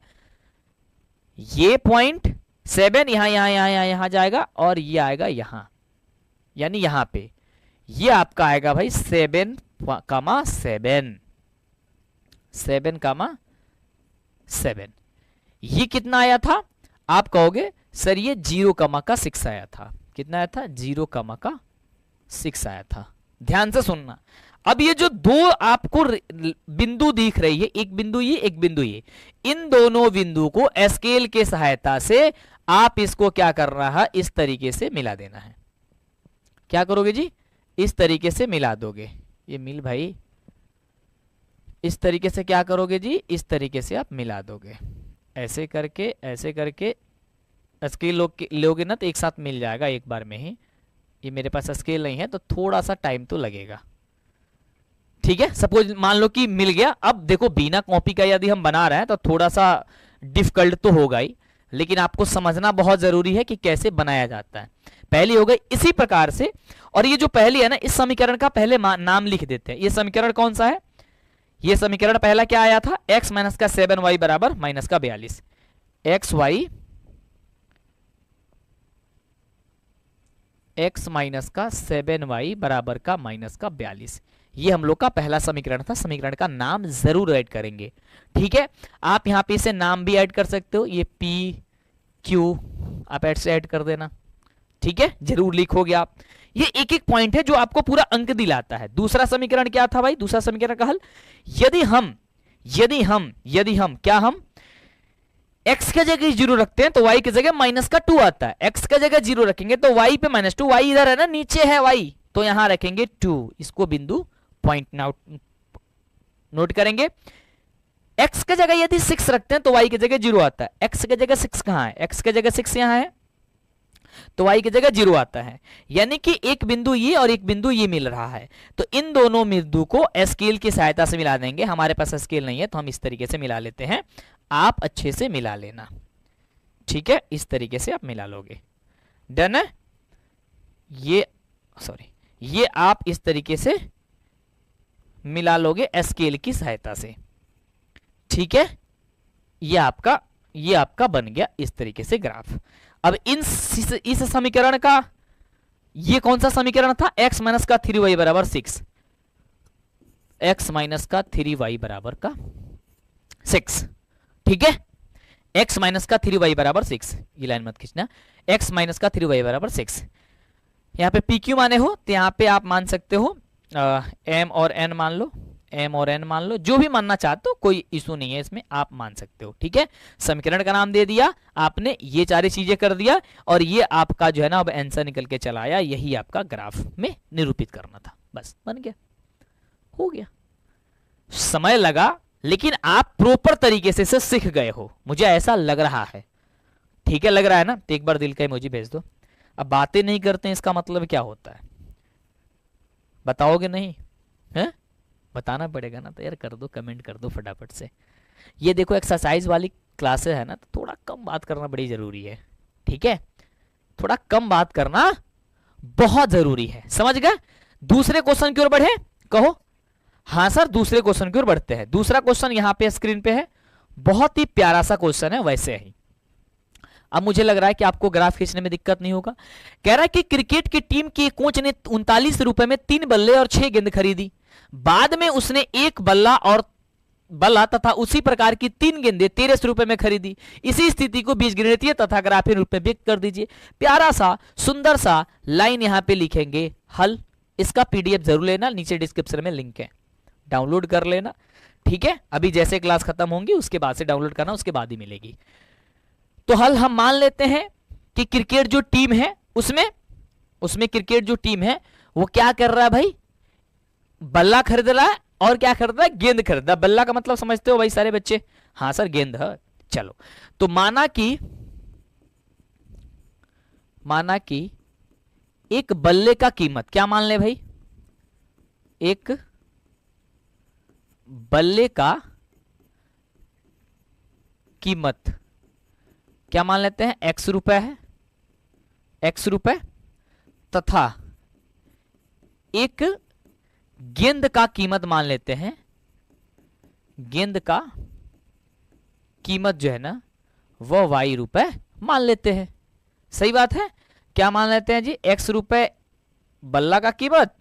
ये पॉइंट 7 यहां यहां यहां यहां यहां जाएगा और ये आएगा यहां, यानी यहां पे ये आपका आएगा भाई 7, 7 ये कितना आया था, आप कहोगे सर ये 0,6 आया था। कितना आया था, 0,6 आया था। ध्यान से सुनना, अब ये जो दो आपको बिंदु दिख रही है, एक बिंदु ये, एक बिंदु ये, इन दोनों बिंदु को स्केल के सहायता से आप इसको क्या कर रहा है, इस तरीके से मिला देना है। क्या करोगे जी, इस तरीके से मिला दोगे। ये मिल भाई, इस तरीके से क्या करोगे जी, इस तरीके से आप मिला दोगे, ऐसे करके स्केल लोगे ना तो एक साथ मिल जाएगा एक बार में ही। ये मेरे पास स्केल नहीं है तो थोड़ा सा टाइम तो लगेगा, ठीक है। सपोज मान लो कि मिल गया। अब देखो बिना कॉपी का यदि हम बना रहे हैं तो थोड़ा सा डिफिकल्ट तो होगा ही, लेकिन आपको समझना बहुत जरूरी है कि कैसे बनाया जाता है। पहली हो गई इसी प्रकार से, और ये जो पहली है ना, इस समीकरण का पहले नाम लिख देते हैं। ये समीकरण कौन सा है, ये समीकरण पहला क्या आया था, x माइनस का 7y बराबर माइनस का 42। x माइनस का 7y बराबर का माइनस का 42, ये हम लोग का पहला समीकरण था। समीकरण का नाम जरूर ऐड करेंगे, ठीक है। आप यहां पे इसे नाम भी ऐड कर सकते हो, ये p q आप ऐड कर देना, ठीक है, जरूर लिखोगे आप। ये एक एक पॉइंट है जो आपको पूरा अंक दिलाता है। दूसरा समीकरण क्या था भाई, दूसरा समीकरण का हल, यदि हम क्या, हम x के जगह 0 रखते हैं तो y की जगह -2 आता है। x का जगह 0 रखेंगे तो y पे -2, y इधर है ना, नीचे है y, तो यहां रखेंगे 2, इसको बिंदु पॉइंट नोट करेंगे। x की जगह यदि 6 रखते हैं तो y की जगह 0 आता है। x की जगह 6 कहां है? x की जगह 6 यहां है, तो y की जगह 0 आता है। यानी कि एक बिंदु ये और एक बिंदु ये मिल रहा है, तो इन दोनों बिंदु को स्केल की सहायता से मिला देंगे। हमारे पास स्केल नहीं है तो हम इस तरीके से मिला लेते हैं, आप अच्छे से मिला लेना, ठीक है, इस तरीके से आप मिला लोगे। डन है? ये आप इस तरीके से मिला लोगे स्केल की सहायता से, ठीक है। ये आपका बन गया इस तरीके से ग्राफ। अब इस समीकरण का, ये कौन सा समीकरण था? x माइनस का 3y बराबर 6, x माइनस का 3y बराबर का 6, ठीक है। x माइनस का 3y बराबर 6, ये लाइन मत खींचना, x माइनस का 3y बराबर 6। यहाँ पे pq माने हो तो यहाँ पे आप मान सकते हो m और n मान लो, m और n मान लो, जो भी मानना चाहते हो, कोई इशू नहीं है इसमें, आप मान सकते हो, ठीक है। समीकरण का नाम दे दिया आपने, ये सारी चीजें कर दिया, और ये आपका जो है ना अब आंसर निकल के चला आया। यही आपका ग्राफ में निरूपित करना था, बस बन गया, हो गया। समय लगा, लेकिन आप प्रॉपर तरीके से इसे सीख गए हो, मुझे ऐसा लग रहा है, ठीक है। लग रहा है ना? तो एक बार दिल का इमोजी भेज दो। अब बातें नहीं करते हैं, इसका मतलब क्या होता है? बताओगे नहीं है? बताना पड़ेगा ना, तो यार कर दो, कमेंट कर दो फटाफट से। ये देखो एक्सरसाइज वाली क्लासेस है ना, तो थोड़ा कम बात करना बड़ी जरूरी है, ठीक है। थोड़ा कम बात करना बहुत जरूरी है, समझ गए? दूसरे क्वेश्चन की ओर बढ़े, कहो हाँ सर, दूसरे क्वेश्चन की ओर बढ़ते हैं। दूसरा क्वेश्चन यहाँ पे स्क्रीन पे है, बहुत ही प्यारा सा क्वेश्चन है वैसे ही। अब मुझे लग रहा है कि आपको ग्राफ खींचने में दिक्कत नहीं होगा। कह रहा है कि क्रिकेट की टीम के कोच ने 39 रुपए में 3 बल्ले और 6 गेंद खरीदी। बाद में उसने एक बल्ला तथा उसी प्रकार की 3 गेंदें 13 रुपए में खरीदी। इसी स्थिति को बीजगणितीय तथा ग्राफीय रूप में व्यक्त कर दीजिए। प्यारा सा सुंदर सा लाइन यहाँ पे लिखेंगे हल। इसका पीडीएफ जरूर लेना, नीचे डिस्क्रिप्शन में लिंक है, डाउनलोड कर लेना, ठीक है। अभी जैसे क्लास खत्म होंगी उसके बाद से डाउनलोड करना, उसके बाद ही मिलेगी। तो हल हम मान लेते हैं कि क्रिकेट जो टीम है उसमें क्रिकेट जो टीम है वो क्या कर रहा है भाई? बल्ला खरीद रहा है, और क्या खरीद रहा है? गेंद खरीद रहा है। बल्ला का मतलब समझते हो भाई सारे बच्चे? हाँ सर, गेंद है। चलो, तो माना कि एक बल्ले का कीमत क्या मान ले भाई? एक बल्ले का कीमत क्या मान लेते हैं? x रुपए है, x रुपए, तथा एक गेंद का कीमत मान लेते हैं, गेंद का कीमत जो है ना वह y रुपए मान लेते हैं। सही बात है? क्या मान लेते हैं जी? x रुपए बल्ला का कीमत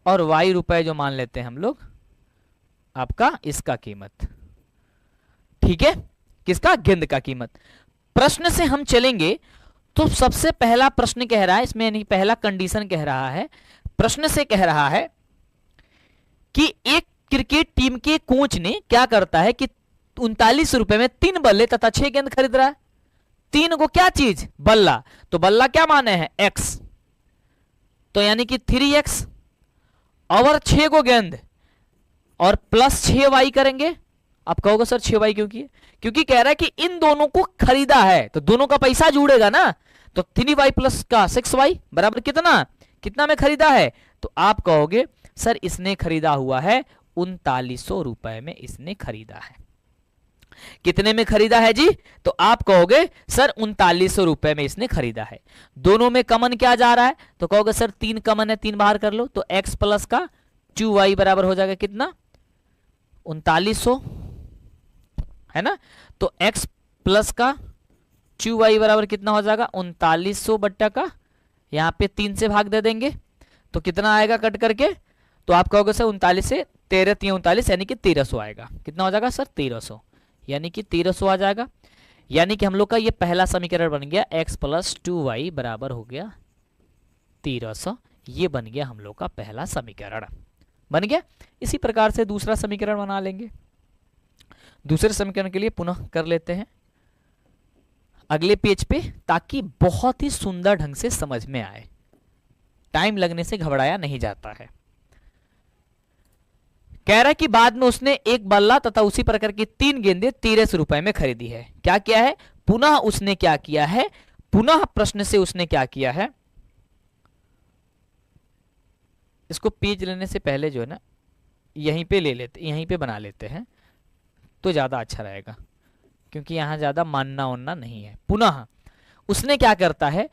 और y रुपए जो मान लेते हैं हम लोग आपका इसका कीमत, ठीक है। किसका? गेंद का कीमत। प्रश्न से हम चलेंगे तो सबसे पहला प्रश्न कह रहा है, इसमें नहीं, पहला कंडीशन कह रहा है, प्रश्न से कह रहा है कि एक क्रिकेट टीम के कोच ने क्या करता है कि 39 रुपए में 3 बल्ले तथा 6 गेंद खरीद रहा है। 3 को क्या चीज? बल्ला। तो बल्ला क्या माने हैं? x, तो यानी कि 3x, और 6 को गेंद, और प्लस 6y करेंगे। आप कहोगे सर 6y क्यों किए? क्योंकि कह रहा है कि इन दोनों को खरीदा है, तो दोनों का पैसा जुड़ेगा ना। तो 3y प्लस का 6y बराबर कितना में खरीदा है? तो आप कहोगे सर इसने खरीदा हुआ है 3900 रुपए में, इसने खरीदा है। कितने में खरीदा है जी? तो आप कहोगे सर 3900 रुपए में इसने खरीदा है। दोनों में कॉमन क्या जा रहा है? तो कहोगे सर 3 कॉमन है, 3 बाहर कर लो, तो x प्लस का 2y बराबर हो जाएगा कितना? 3900, है ना। तो x प्लस का 2y बराबर कितना हो जाएगा? 3900 बट्टा का, यहाँ पे 3 से भाग दे देंगे तो कितना आएगा कट करके? तो आप कहोगे सर 39 से 13 3 39 यानी कि 1300 आएगा। कितना हो जाएगा सर? 1300, यानी कि 1300 आ जाएगा। यानी कि हम लोग का ये पहला समीकरण बन गया, x प्लस 2y बराबर हो गया 1300। ये बन गया हम लोग का पहला समीकरण, बन गया। इसी प्रकार से दूसरा समीकरण बना लेंगे। दूसरे समीकरण के लिए पुनः कर लेते हैं अगले पेज पे, ताकि बहुत ही सुंदर ढंग से समझ में आए, टाइम लगने से घबराया नहीं जाता है। कह रहा है कि बाद में उसने एक बल्ला तथा उसी प्रकार की 3 गेंदें 1300 रुपए में खरीदी है। क्या किया है? पुनः उसने क्या किया है? पुनः प्रश्न से उसने क्या किया है? इसको पेज लेने से पहले जो है ना यहीं पे ले लेते, यहीं पे बना लेते हैं तो ज्यादा अच्छा रहेगा, क्योंकि यहां ज्यादा मानना वानना नहीं है। पुनः उसने क्या करता है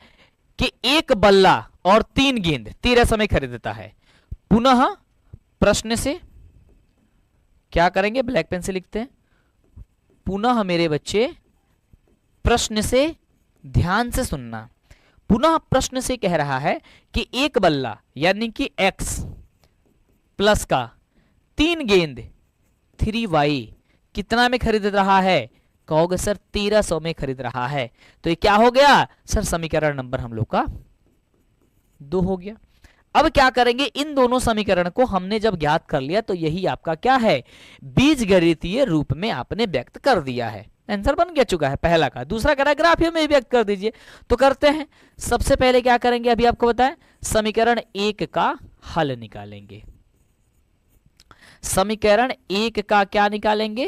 कि एक बल्ला और 3 गेंद 1300 में खरीदता है। पुनः प्रश्न से क्या करेंगे? ब्लैक पेन से लिखते हैं। पुनः मेरे बच्चे प्रश्न से ध्यान से सुनना। पुनः प्रश्न से कह रहा है कि एक बल्ला यानी कि x प्लस का 3 गेंद 3y कितना में खरीद रहा है? कहोगे सर 1300 में खरीद रहा है। तो ये क्या हो गया सर? समीकरण नंबर हम लोग का 2 हो गया। अब क्या करेंगे? इन दोनों समीकरण को हमने जब ज्ञात कर लिया तो यही आपका क्या है? बीजगणितीय रूप में आपने व्यक्त कर दिया है। आंसर बन गया चुका है पहला का। दूसरा कह रहा है ग्राफियों में व्यक्त कर दीजिए, तो करते हैं। सबसे पहले क्या करेंगे? अभी आपको बताएं, समीकरण 1 का हल निकालेंगे। समीकरण 1 का क्या निकालेंगे?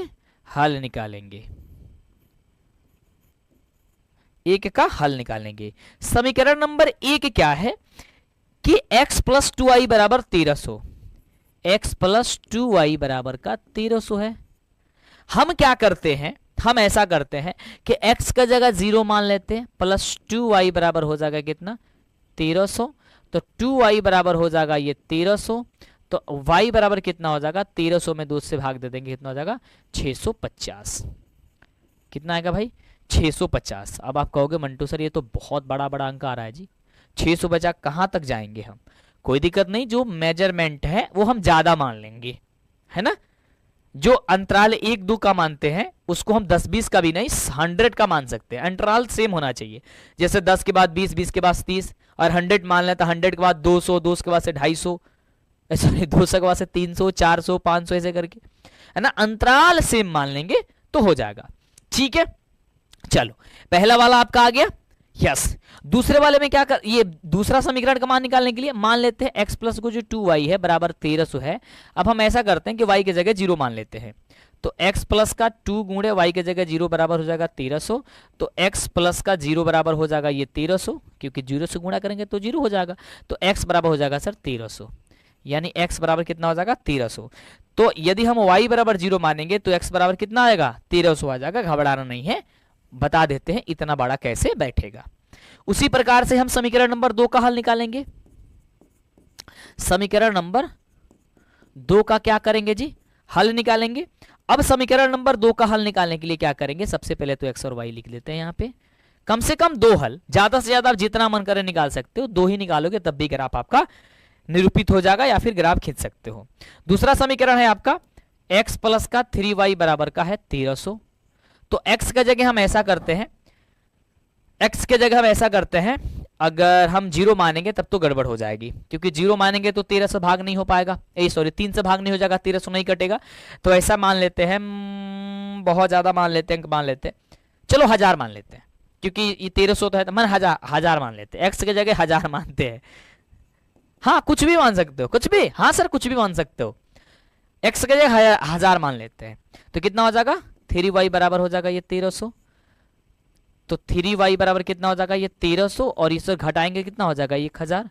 हल निकालेंगे। 1 का हल निकालेंगे। समीकरण नंबर 1 क्या है कि x प्लस 2y बराबर 1300, x प्लस 2y बराबर का 1300 है। हम क्या करते हैं? हम ऐसा करते हैं कि x का जगह 0 मान लेते हैं, प्लस 2y बराबर हो जाएगा कितना? 1300। तो 2y बराबर हो जाएगा ये 1300, तो y बराबर कितना हो जाएगा? 1300 में 2 से भाग दे देंगे, कितना हो जाएगा? 650। कितना आएगा भाई? 650। अब आप कहोगे मंटू सर ये तो बहुत बड़ा बड़ा अंक आ रहा है जी, 650 कहां तक जाएंगे हम? कोई दिक्कत नहीं, जो मेजरमेंट है वो हम ज्यादा मान लेंगे, है ना। जो अंतराल 1-2 का मानते हैं उसको हम 10-20 का भी नहीं 100 का मान सकते हैं। अंतराल सेम होना चाहिए, जैसे 10 के बाद 20, 20 के बाद 30 और 100 मान लें तो 100 के बाद 200, 200 के बाद से 250, सॉरी 200 के बाद से 300, 400, 500 ऐसे करके, है ना। अंतराल सेम मान लेंगे तो हो जाएगा। ठीक है, चलो पहला वाला आपका आ गया। यस, दूसरे वाले में क्या कर, ये दूसरा समीकरण का मान निकालने के लिए मान लेते हैं x प्लस को जो 2y है बराबर 1300 है। अब हम ऐसा करते हैं कि y की जगह 0 मान लेते हैं, तो x प्लस का 2 गुणे y की जगह 0 बराबर हो जाएगा 1300। तो x प्लस का 0 बराबर हो जाएगा ये 1300, क्योंकि 0 से गुणा करेंगे तो 0 हो जाएगा। तो x बराबर हो जाएगा सर 1300, यानी x बराबर कितना हो जाएगा? 1300। तो यदि हम y बराबर 0 मानेंगे तो x बराबर कितना आएगा? 1300 आ जाएगा। घबराना नहीं है, बता देते हैं इतना बड़ा कैसे बैठेगा। उसी प्रकार से हम समीकरण नंबर 2 का हल निकालेंगे। समीकरण नंबर 2 का क्या करेंगे जी? हल निकालेंगे। अब समीकरण नंबर 2 का हल निकालने के लिए क्या करेंगे? सबसे पहले तो x और y लिख लेते हैं यहाँ पे। कम से कम 2 हल, ज्यादा से ज्यादा आप जितना मन करे निकाल सकते हो, 2 ही निकालोगे तब भी ग्राफ आपका निरूपित हो जाएगा या फिर ग्राफ खींच सकते हो। दूसरा समीकरण है आपका x प्लस का 3y बराबर का है 1300। तो x का जगह हम ऐसा करते हैं, x के जगह हम ऐसा करते हैं, अगर हम 0 मानेंगे तब तो गड़बड़ हो जाएगी, क्योंकि 0 मानेंगे तो 13 से भाग नहीं हो पाएगा, सॉरी 3 से भाग नहीं हो जाएगा, 1300 नहीं कटेगा। तो ऐसा मान लेते हैं, बहुत ज्यादा मान लेते हैं, मान लेते हैं, चलो 1000 मान लेते हैं, क्योंकि ये 1300 तो है, तो मन 1000 मान लेते हैं। x के जगह 1000 मानते हैं। हाँ कुछ भी मान सकते हो, कुछ भी, हाँ सर कुछ भी मान सकते हो। x के जगह 1000 मान लेते हैं, तो कितना हो जाएगा? 3y बराबर हो जाएगा ये 1300। तो 3y बराबर कितना हो जाएगा? ये 1300, और इससे घटाएंगे कितना हो जाएगा? 1000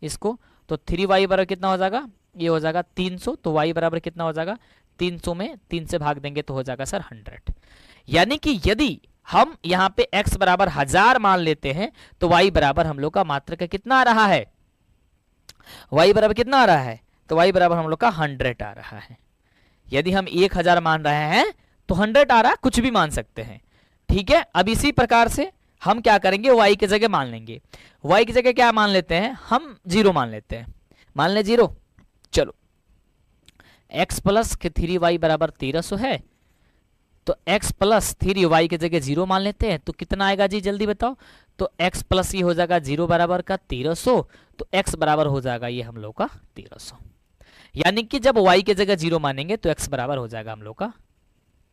इसको। तो 3y बराबर कितना हो जाएगा? ये हो जाएगा 300। तो y बराबर कितना हो जाएगा? 300 में 3 से भाग देंगे तो हो जाएगा सर 100। यानी कि यदि हम यहाँ पे x बराबर 1000 मान लेते हैं तो y बराबर हम लोग का मात्र का कितना आ रहा है? y बराबर कितना आ रहा है? तो y बराबर हम लोग का 100 आ रहा है। यदि हम 1000 मान रहे हैं तो 100 आ रहा है, कुछ भी मान सकते हैं। ठीक है, अब इसी प्रकार से हम क्या करेंगे? y की जगह मान लेंगे। y की जगह क्या मान लेते हैं? हम 0 मान लेते हैं, मान ले 0। चलो x प्लस 3y बराबर 1300 है, तो x प्लस 3y की जगह 0 मान लेते हैं, तो कितना आएगा जी जल्दी बताओ? तो x प्लस ये हो जाएगा 0 बराबर का 1300, तो x बराबर हो जाएगा ये हम लोग का 1300। यानी कि जब y की जगह 0 मानेंगे तो x बराबर हो जाएगा हम लोग का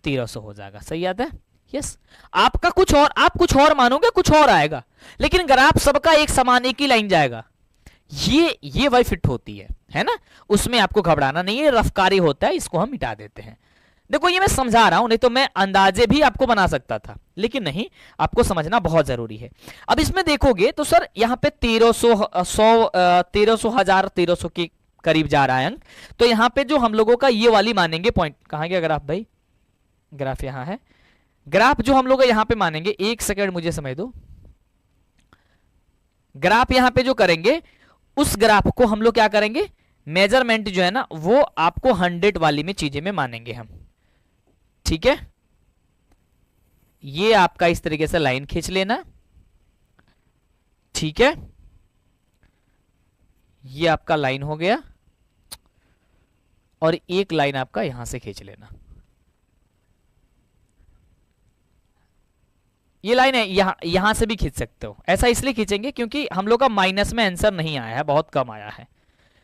1300 हो जाएगा। सही याद है? यस। आपका कुछ और, आप कुछ और मानोगे, कुछ और आएगा, लेकिन ग्राफ सबका एक समान, एक ही लाइन जाएगा। ये वाई फिट होती है ना, उसमें आपको घबराना नहीं है, रफकारी होता है, इसको हम मिटा देते हैं। देखो ये मैं समझा रहा हूं, नहीं तो मैं अंदाजे भी आपको बना सकता था, लेकिन नहीं, आपको समझना बहुत जरूरी है। अब इसमें देखोगे तो सर यहाँ पे 1300 हजार 1300 के करीब जा रहा है अंक। तो यहाँ पे जो हम लोगों का ये वाली मानेंगे पॉइंट, कहाँ गया ग्राफ भाई, ग्राफ यहाँ है, ग्राफ जो हम लोग यहाँ पे मानेंगे, एक सेकंड मुझे समझ दो, ग्राफ यहाँ पे जो करेंगे उस ग्राफ को हम लोग क्या करेंगे, मेजरमेंट जो है ना वो आपको 100 वाली में चीजें में मानेंगे हम, ठीक है। ये आपका इस तरीके से लाइन खींच लेना, ठीक है, ये आपका लाइन हो गया, और एक लाइन आपका यहां से खींच लेना, ये लाइन है, यहां से भी खींच सकते हो। ऐसा इसलिए खींचेंगे क्योंकि हम लोग का माइनस में आंसर नहीं आया है, बहुत कम आया है,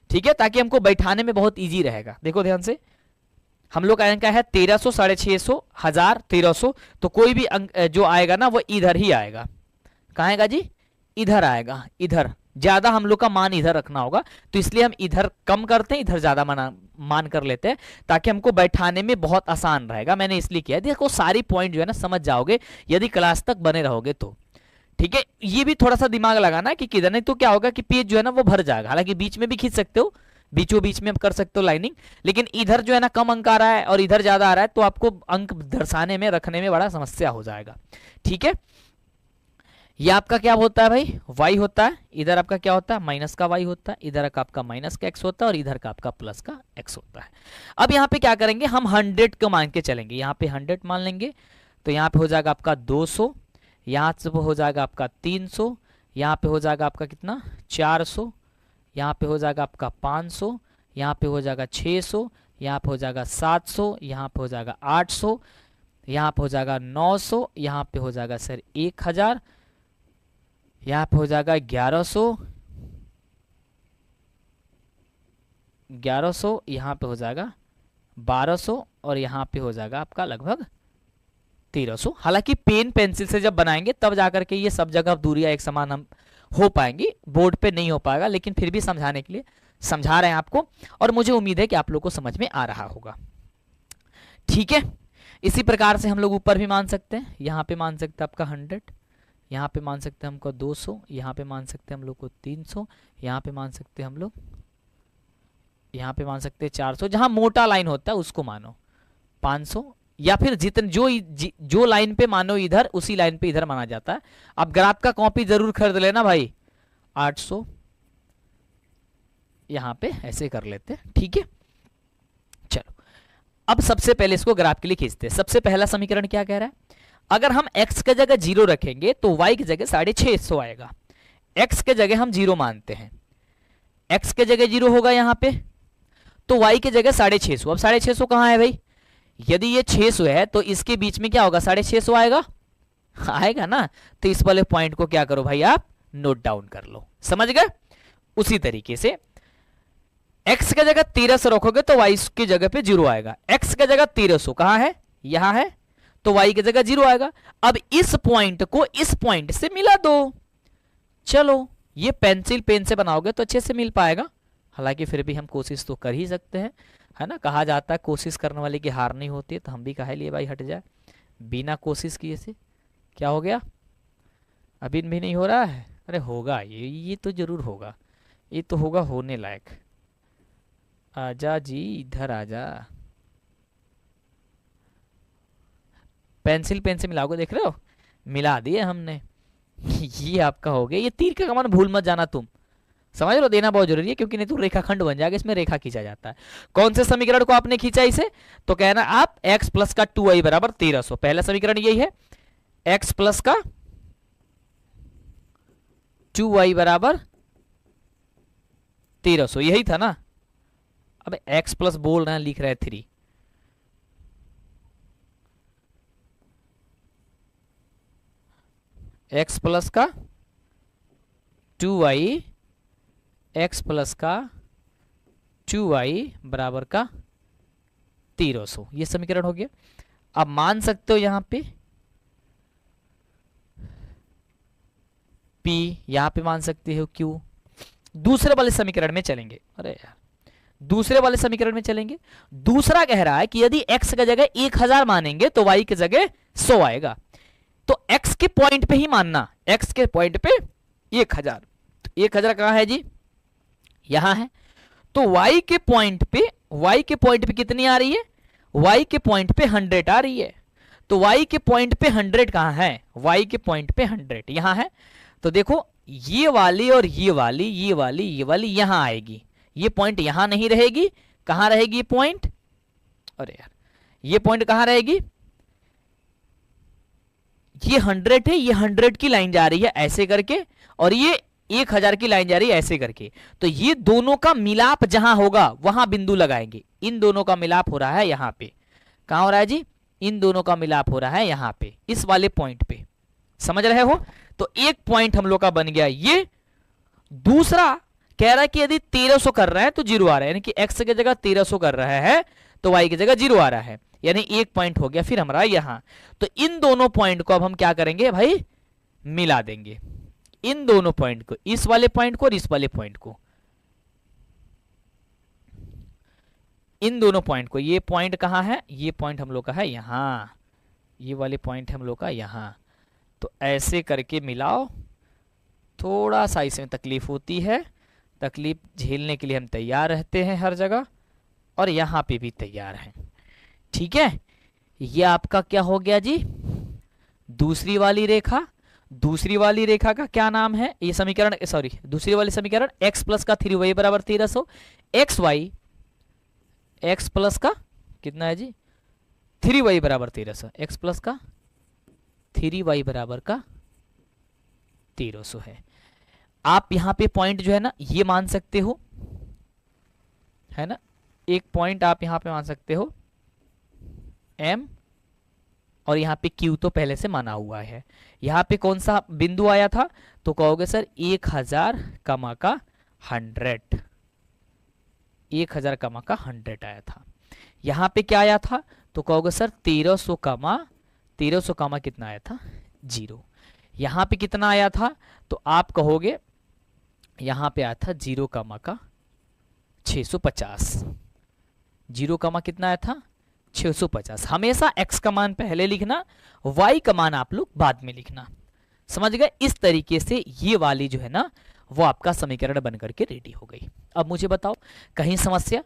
ठीक है, ताकि हमको बैठाने में बहुत इजी रहेगा। देखो ध्यान से, हम लोग का अंक है 1300, 650, 1000, 1300, तो कोई भी अंक जो आएगा ना वो इधर ही आएगा। कहाँ आएगा जी, इधर आएगा, इधर ज्यादा हम लोग का मान इधर रखना होगा, तो इसलिए हम इधर कम करते हैं, इधर ज्यादा मान कर लेते हैं, ताकि हमको बैठाने में बहुत आसान रहेगा। मैंने इसलिए किया, देखो सारी पॉइंट जो है ना समझ जाओगे यदि क्लास तक बने रहोगे तो, ठीक है। ये भी थोड़ा सा दिमाग लगाना कि किधर, नहीं तो क्या होगा कि पेज जो है ना वो भर जाएगा। हालांकि बीच में भी खींच सकते हो, बीचों बीच में कर सकते हो लाइनिंग, लेकिन इधर जो है ना कम अंक आ रहा है और इधर ज्यादा आ रहा है, तो आपको अंक दर्शाने में रखने में बड़ा समस्या हो जाएगा, ठीक है। ये आपका क्या होता है भाई, y होता है, इधर आपका क्या होता है माइनस का y होता है, इधर का आपका माइनस का x होता है, और इधर का आपका प्लस का x होता है। अब यहाँ पे क्या करेंगे, हम 100 को मान के चलेंगे, यहाँ पे 100 मान लेंगे, तो यहाँ पे हो जाएगा आपका 200, यहाँ से हो जाएगा आपका 300, यहाँ पे हो जाएगा आपका कितना 400, यहाँ पे हो जाएगा आपका 500, यहाँ पे हो जाएगा 600, यहाँ पे हो जाएगा 700, यहाँ पे हो जाएगा 800, यहाँ पे हो जाएगा 900, यहाँ पे हो जाएगा सर 1000, यहाँ पे हो जाएगा 1100, यहाँ पे हो जाएगा 1200, और यहाँ पे हो जाएगा आपका लगभग 1300। हालांकि पेन पेंसिल से जब बनाएंगे तब जाकर के ये सब जगह दूरियां एक समान हम हो पाएंगी, बोर्ड पे नहीं हो पाएगा, लेकिन फिर भी समझाने के लिए समझा रहे हैं आपको, और मुझे उम्मीद है कि आप लोग को समझ में आ रहा होगा, ठीक है। इसी प्रकार से हम लोग ऊपर भी मान सकते हैं, यहाँ पे मान सकते हैं आपका 100, यहाँ पे मान सकते हैं हमको 200, यहाँ पे मान सकते हैं हम लोग को 300, यहाँ पे मान सकते हैं हम लोग, यहाँ पे मान सकते हैं 400, जहां मोटा लाइन होता है उसको मानो 500, या फिर जितने जो लाइन पे मानो इधर उसी लाइन पे इधर माना जाता है। अब ग्राफ का कॉपी जरूर खरीद लेना भाई, 800 यहाँ पे ऐसे कर लेते हैं, ठीक है। चलो अब सबसे पहले इसको ग्राफ के लिए खींचते हैं। सबसे पहला समीकरण क्या कह रहा है, अगर हम x की जगह 0 रखेंगे तो y की जगह 650 आएगा। x के जगह हम 0 मानते हैं, x के जगह 0 होगा यहाँ पे, तो y की जगह 650। अब 650 कहाँ है भाई, यदि ये 600 है तो इसके बीच में क्या होगा 650 आएगा, आएगा ना, तो इस वाले पॉइंट को क्या करो भाई आप नोट डाउन कर लो, समझ गए। उसी तरीके से x की जगह 1300 रखोगे तो y की जगह पे 0 आएगा। x की जगह 1300 कहाँ है, यहां है, तो y की जगह 0 आएगा। अब इस पॉइंट को इस पॉइंट से मिला दो, चलो ये पेंसिल पेन से बनाओगे तो अच्छे से मिल पाएगा। हालांकि फिर भी हम कोशिश तो कर ही सकते हैं, है ना, कहा जाता है कोशिश करने वाले की हार नहीं होती है, तो हम भी कहे लिए भाई हट जाए, बिना कोशिश किए से क्या हो गया, अभी भी नहीं हो रहा है, अरे होगा ये तो जरूर होगा, ये तो होगा होने लायक। आजा जी इधर आजा, पेंसिल पेन से मिलाओगे, देख रहे हो मिला दिए हमने। ये आपका हो गया, ये तीर का कमान भूल मत जाना तुम, समझ लो, देना बहुत जरूरी है, क्योंकि नहीं तो रेखाखंड बन जाएगा, इसमें रेखा खींचा जाता है। कौन से समीकरण को आपने खींचा इसे, तो कहना आप x प्लस का 2y बराबर 1300, पहला समीकरण यही है, x प्लस का 2y बराबर 1300, यही था ना। अब x प्लस बोल रहे हैं, लिख रहे हैं 3, x प्लस का 2y, x प्लस का 2y बराबर का 1300, ये समीकरण हो गया। अब मान सकते हो यहां पे p, यहां पे मान सकते हो q, दूसरे वाले समीकरण में चलेंगे। अरे यार, दूसरे वाले समीकरण में चलेंगे। दूसरा कह रहा है कि यदि x की जगह 1000 मानेंगे तो y की जगह 100 आएगा। तो x के पॉइंट पे ही मानना, x के पॉइंट पे 1000। तो 1000 कहां है जी? यहां है। तो y के पॉइंट पे कितनी आ रही है? y के पॉइंट पे 100 आ रही है। तो y के पॉइंट पे 100 कहां है? y के पॉइंट पे 100 यहां है। तो देखो ये वाली और ये वाली यहां आएगी। ये पॉइंट यहां नहीं रहेगी। कहां रहेगी ये पॉइंट? अरे यार, ये पॉइंट कहां रहेगी? ये 100 है, ये 100 की लाइन जा रही है ऐसे करके, और ये 1000 की लाइन जा रही है ऐसे करके। तो ये दोनों का मिलाप जहां होगा वहां बिंदु लगाएंगे। इन दोनों का मिलाप हो रहा है यहां पे। कहां हो रहा है जी? इन दोनों का मिलाप हो रहा है यहां पे, इस वाले पॉइंट पे। समझ रहे हो? तो एक पॉइंट हम लोग का बन गया ये। दूसरा कह रहा है कि यदि 1300 कर रहा है तो 0 आ रहा है, यानी कि x की जगह 1300 कर रहा है तो y की जगह 0 आ रहा है, यानी एक पॉइंट हो गया फिर हमारा यहां। तो इन दोनों पॉइंट को अब हम क्या करेंगे भाई? मिला देंगे। इन दोनों पॉइंट को, इस वाले पॉइंट को और इस वाले पॉइंट को, इन दोनों पॉइंट को। ये पॉइंट कहां है? ये पॉइंट हम लोग का है यहां, ये वाले पॉइंट हम लोग का यहां। तो ऐसे करके मिलाओ। थोड़ा सा इसमें तकलीफ होती है, तकलीफ झेलने के लिए हम तैयार रहते हैं हर जगह, और यहां पे भी तैयार हैं। ठीक है, ये आपका क्या हो गया जी? दूसरी वाली रेखा। दूसरी वाली रेखा का क्या नाम है? ये समीकरण, सॉरी, दूसरी वाली समीकरण x प्लस का 3y बराबर 1300, x प्लस का कितना है जी? 3y बराबर 1300, x प्लस का 3y बराबर का 1300 है। आप यहां पे पॉइंट जो है ना ये मान सकते हो, है ना? एक पॉइंट आप यहां पे मान सकते हो m, और यहां पे q तो पहले से माना हुआ है। यहां पे कौन सा बिंदु आया था? तो कहोगे सर 1000 कमा का 100, 1000 कमा का 100 आया था। यहां पे क्या आया था? तो कहोगे सर 1300 कमा कितना आया था? 0। यहां पे कितना आया था? तो आप कहोगे यहां पे आया था 0 कमा का 650। 0 कमा कितना आया था? 650। हमेशा x का मान पहले लिखना, y का मान आप लोग बाद में लिखना। समझ गए? इस तरीके से ये वाली जो है ना वो आपका समीकरण बनकर के रेडी हो गई। अब मुझे बताओ कहीं समस्या?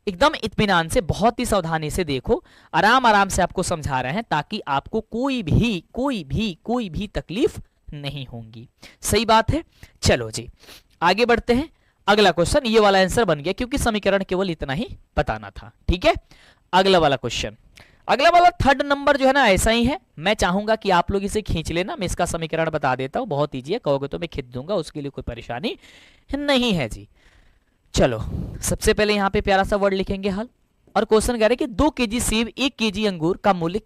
एकदम इत्मीनान से, बहुत ही सावधानी से देखो, आराम आराम से आपको समझा रहे हैं ताकि आपको कोई भी तकलीफ नहीं होगी। सही बात है। चलो जी आगे बढ़ते हैं। अगला क्वेश्चन, ये वाला आंसर बन गया क्योंकि समीकरण केवल इतना ही बताना था। ठीक है, अगला वाला क्वेश्चन, अगला वाला थर्ड नंबर जो है ना ऐसा ही है। मैं चाहूंगा कि आप लोग इसे खींच लेना, मैं इसका समीकरण बता देता हूं, बहुत ईजी है, कहोगे तो मैं खींच दूंगा, उसके लिए कोई परेशानी नहीं है जी। चलो सबसे पहले यहां पे प्यारा सा वर्ड लिखेंगे हल, और क्वेश्चन कह रहे हैं कि 2 केजी सेब 1 केजी अंगूर का मूल्य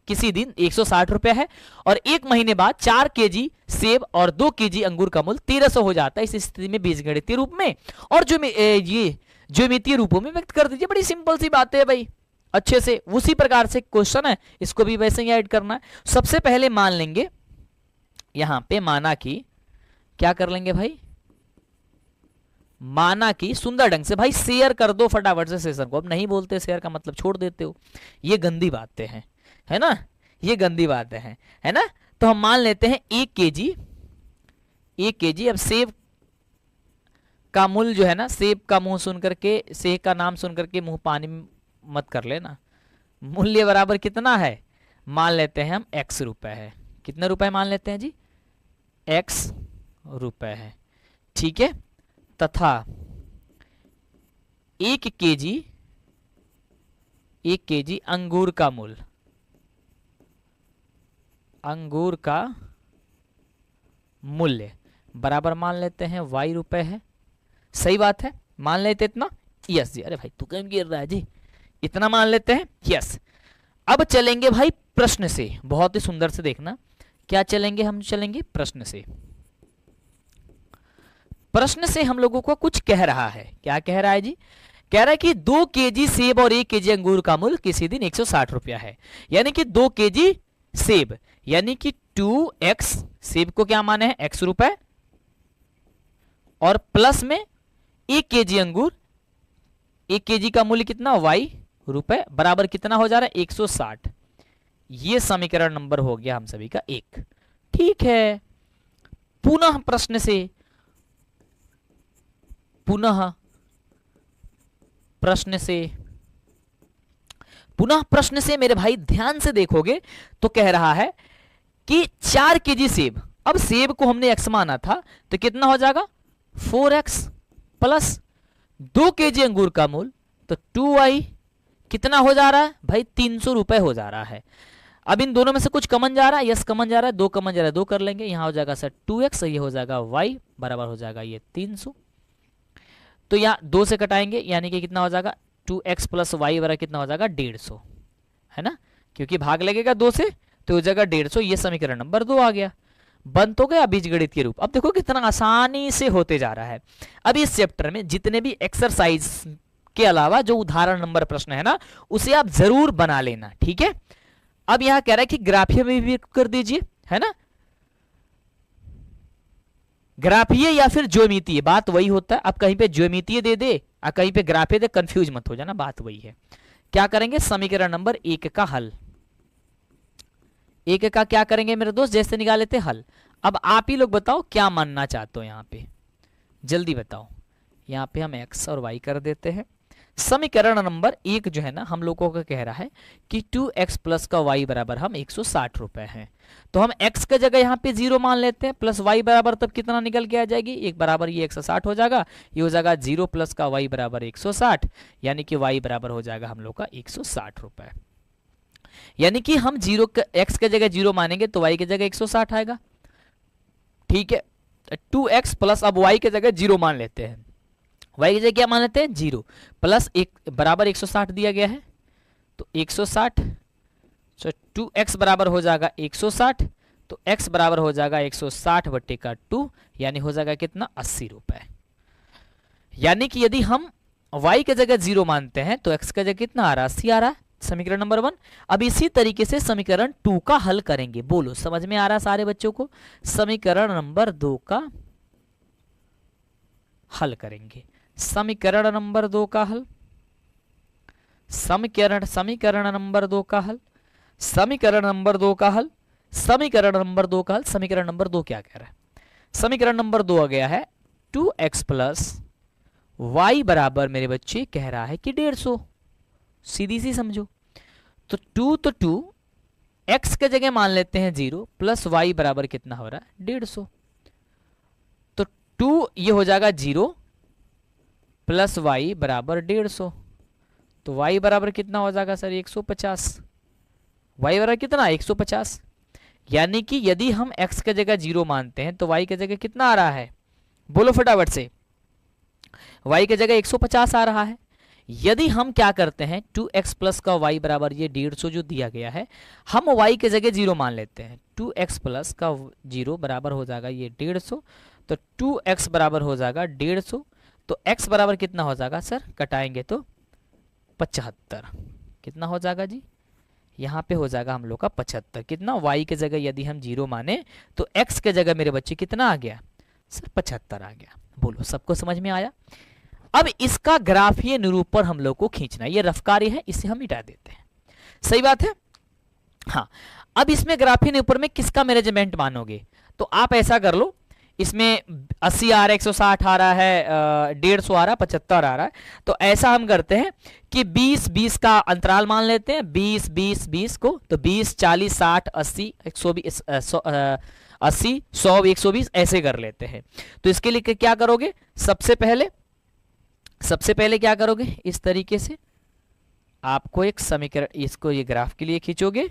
किसी दिन 160 रुपए है, और 1 महीने बाद 4 केजी सेब और 2 केजी अंगूर का मूल्य 1300 हो जाता है। इस स्थिति में बीजगणितीय रूप में और जो ये ज्यामितीय रूपों में व्यक्त कर दीजिए। बड़ी सिंपल सी बात है भाई, अच्छे से उसी प्रकार से क्वेश्चन है, इसको भी वैसे ही ऐड करना है। सबसे पहले मान लेंगे यहां पे, माना कि क्या कर लेंगे भाई? माना कि सुंदर ढंग से भाई शेयर कर दो फटाफट से सेशन को। अब नहीं बोलते शेयर का मतलब छोड़ देते हो, ये गंदी बातें हैं, है ना? ये गंदी बातें हैं, है ना? तो हम मान लेते हैं 1 केजी। अब सेब का मूल्य जो है ना, सेब का मुंह सुन करके, सेब का नाम सुन करके मुंह पानी मत कर लेना। मूल्य बराबर कितना है? मान लेते हैं हम x रुपए है। कितने रुपए मान लेते हैं जी? x रुपए है। ठीक है, तथा 1 केजी अंगूर का मूल्य, अंगूर का मूल्य बराबर मान लेते हैं y रुपए है। सही बात है, मान लेते इतना। यस जी, अरे भाई तू कहीं गिर रहा है जी, इतना मान लेते हैं। यस, अब चलेंगे भाई प्रश्न से, बहुत ही सुंदर से देखना क्या चलेंगे, हम चलेंगे प्रश्न से। प्रश्न से हम लोगों को कुछ कह रहा है। क्या कह रहा है जी? कह रहा है कि 2 केजी सेब और 1 केजी अंगूर का मूल्य किसी दिन 160 रुपया है, यानी कि 2 केजी सेब यानी कि 2x, सेब को क्या माने हैं? x रुपए, और प्लस में 1 केजी अंगूर, 1 केजी का मूल्य कितना y रुपए, बराबर कितना हो जा रहा है 160। ये समीकरण नंबर हो गया हम सभी का 1। ठीक है, पुनः प्रश्न से मेरे भाई ध्यान से देखोगे तो कह रहा है कि 4 केजी सेब, अब सेब को हमने x माना था तो कितना हो जाएगा 4x प्लस 2 केजी अंगूर का मूल तो 2y, कितना हो जा रहा है भाई 300 रुपए हो जा रहा है। अब इन दोनों में से कुछ कमन जा रहा है, यस कमन जा रहा है, 2 कमन जा रहा है, 2 कर लेंगे, यहां हो जाएगा सर 2x, ये हो जाएगा y बराबर हो जाएगा ये 300। तो यहाँ 2 से कटाएंगे यानी कि कितना हो जाएगा 2x प्लस वाई बराबर कितना हो जाएगा 150, है ना, क्योंकि भाग लगेगा 2 से तो हो जाएगा 150। ये समीकरण नंबर 2 आ गया, बन तो गया बीजगणित के रूप। अब देखो कितना आसानी से होते जा रहा है। अब इस चैप्टर में जितने भी एक्सरसाइज के अलावा जो उदाहरण नंबर प्रश्न है ना, उसे आप जरूर बना लेना, ठीक है। अब यहां कह रहा है कि ग्राफीय में भी कर दीजिए, है ना, ग्राफीय या फिर ज्यामितीय, बात वही होता है। अब कहीं पे ज्यामितीय दे दे और कहीं पे ग्राफीय दे, कंफ्यूज मत हो जाना, बात वही है। क्या करेंगे, समीकरण नंबर 1 का हल, 1 का क्या करेंगे मेरे दोस्त, जैसे निकाले थे हल। अब आप ही लोग बताओ क्या मानना चाहते हो, यहां पे जल्दी बताओ। यहां पे हम x और y कर देते हैं। समीकरण नंबर 1 जो है ना हम लोगों का कह रहा है कि 2x प्लस का y बराबर हम 160 रुपए हैं, तो हम x का जगह यहाँ पे 0 मान लेते हैं, प्लस y बराबर तब कितना निकल के आ जाएगी, एक बराबर ये 160 हो जाएगा, ये हो जाएगा 0 प्लस का y बराबर 160, यानी कि y बराबर हो जाएगा हम लोग का 160 रुपए। यानी कि हम x के जगह 0 मानेंगे तो y के जगह 160 आएगा, ठीक है। 2x प्लस अब y के जगह 0 मान लेते हैं, y की जगह क्या मान लेते हैं 0 प्लस 1 बराबर 160 दिया गया है, तो 160, तो 2x बराबर हो जाएगा 160, तो x बराबर हो जाएगा 160 बट्टे का 2, यानी हो जाएगा कितना 80 रुपए। यानी कि यदि हम y के जगह 0 मानते हैं तो x का जगह कितना आ रहा है 80 आ रहा है, समीकरण नंबर 1। अब इसी तरीके से समीकरण 2 का हल करेंगे, बोलो समझ में आ रहा है सारे बच्चों को। समीकरण नंबर 2 का हल करेंगे, समीकरण नंबर 2 का हल, समीकरण नंबर 2 का हल, समीकरण नंबर 2 का हल, समीकरण नंबर 2 का हल। समीकरण नंबर 2 क्या कह रहा है, समीकरण नंबर 2 आ गया है 2x प्लस y बराबर मेरे बच्चे कह रहा है कि 150, सीधी सी समझो। तो 2 x के जगह मान लेते हैं 0 प्लस y बराबर कितना हो रहा है 150, तो 2 ये हो जाएगा 0 प्लस y बराबर 150, तो y बराबर कितना हो जाएगा सर 150, y बराबर कितना 150। यानी कि यदि हम x के जगह 0 मानते हैं तो y के जगह कितना आ रहा है, बोलो फटाफट से, y के जगह 150 आ रहा है। यदि हम क्या करते हैं 2x प्लस का y बराबर ये 150 जो दिया गया है, हम y के जगह 0 मान लेते हैं, 2x प्लस का 0 बराबर हो जाएगा ये 150, तो 2x बराबर हो जाएगा 150, तो x बराबर कितना हो जाएगा सर, कटाएंगे तो 75, कितना हो जाएगा जी, यहाँ पे हो जाएगा हम लोग का 75, कितना y के जगह यदि हम 0 माने तो x के जगह मेरे बच्चे कितना आ गया सर 75 आ गया। बोलो सबको समझ में आया। अब इसका ग्राफीय निरूपण हम लोग को खींचना है, ये रफ कार्य है, इसे हम मिटा देते हैं, सही बात है। हाँ, अब इसमें ग्राफीय निरूपण में किसका मैनेजमेंट मानोगे, तो आप ऐसा कर लो, इसमें 80 आ रहा है, 160 आ रहा है, 150 आ रहा है, 75 आ रहा है, तो ऐसा हम करते हैं कि 20-20 का अंतराल मान लेते हैं, 20-20-20 को, तो 20 40 60 80 120 80 100 120 ऐसे कर लेते हैं। तो इसके लिए क्या करोगे, सबसे पहले क्या करोगे, इस तरीके से आपको एक समीकरण, इसको ये ग्राफ के लिए खींचोगे,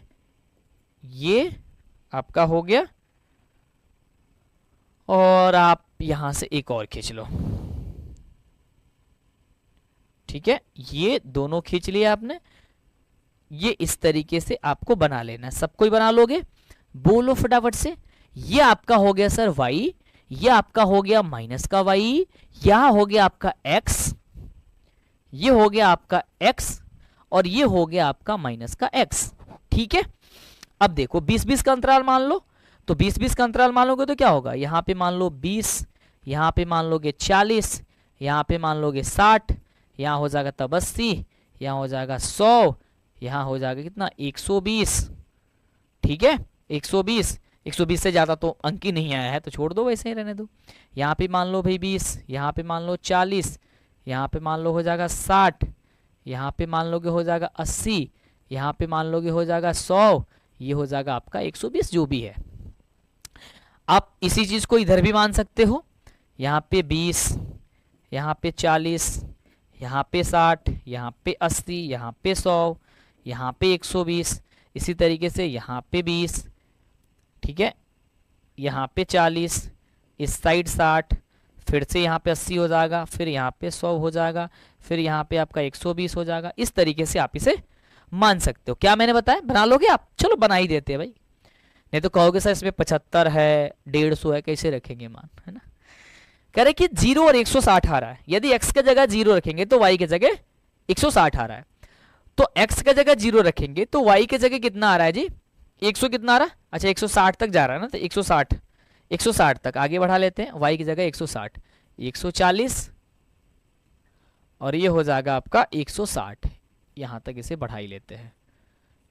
ये आपका हो गया, और आप यहां से एक और खींच लो, ठीक है, ये दोनों खींच लिए आपने, ये इस तरीके से आपको बना लेना है, सबको ही बना लोगे, बोलो फटाफट से। ये आपका हो गया सर y, ये आपका हो गया माइनस का y, यहां हो गया आपका x, ये हो गया आपका x, और ये हो गया आपका माइनस का x, ठीक है। अब देखो 20-20 का अंतराल मान लो, तो 20-20 का अंतराल मान लोगे तो क्या होगा, यहां पे मान लो 20, यहाँ पे मान लोगे 40, यहाँ पे मान लोगे 60, यहाँ हो जाएगा तब 80, यहाँ हो जाएगा 100, यहाँ हो जाएगा कितना 120। ठीक है 120, 120 से ज़्यादा तो अंक ही नहीं आया है तो छोड़ दो, वैसे ही रहने दो। यहाँ पे मान लो भाई 20, यहाँ पे मान लो 40, यहाँ पे मान लो हो जाएगा 60, यहाँ पे मान लोगे हो जाएगा 80, यहाँ पे मान लोगे हो जाएगा 100, ये हो जाएगा आपका 120 जो भी है। आप इसी चीज़ को इधर भी मान सकते हो, यहाँ पे 20, यहाँ पे 40, यहाँ पे 60, यहाँ पे 80, यहाँ पे 100, यहाँ पे 120, इसी तरीके से यहाँ पे 20, ठीक है, यहाँ पे 40, इस साइड 60, फिर से यहाँ पे 80 हो जाएगा, फिर यहाँ पे 100 हो जाएगा, फिर यहाँ पे आपका 120 हो जाएगा। इस तरीके से आप इसे मान सकते हो। क्या मैंने बताया, बना लोगे आप? चलो बना ही देते हैं भाई, नहीं तो कहोगे सर इसमें 75 है 150 है, कैसे रखेंगे मान, है ना। कह रहे कि 0 और 160 आ रहा है, यदि x की जगह 0 रखेंगे तो y की जगह 160 आ रहा है, तो x की जगह 0 रखेंगे तो y की जगह कितना आ रहा है जी, 100 कितना आ रहा है, अच्छा 160 तक जा रहा है ना, तो 160 तक आगे बढ़ा लेते हैं, y की जगह 160, 140 और ये हो जाएगा आपका 160, यहाँ तक इसे बढ़ा ही लेते हैं,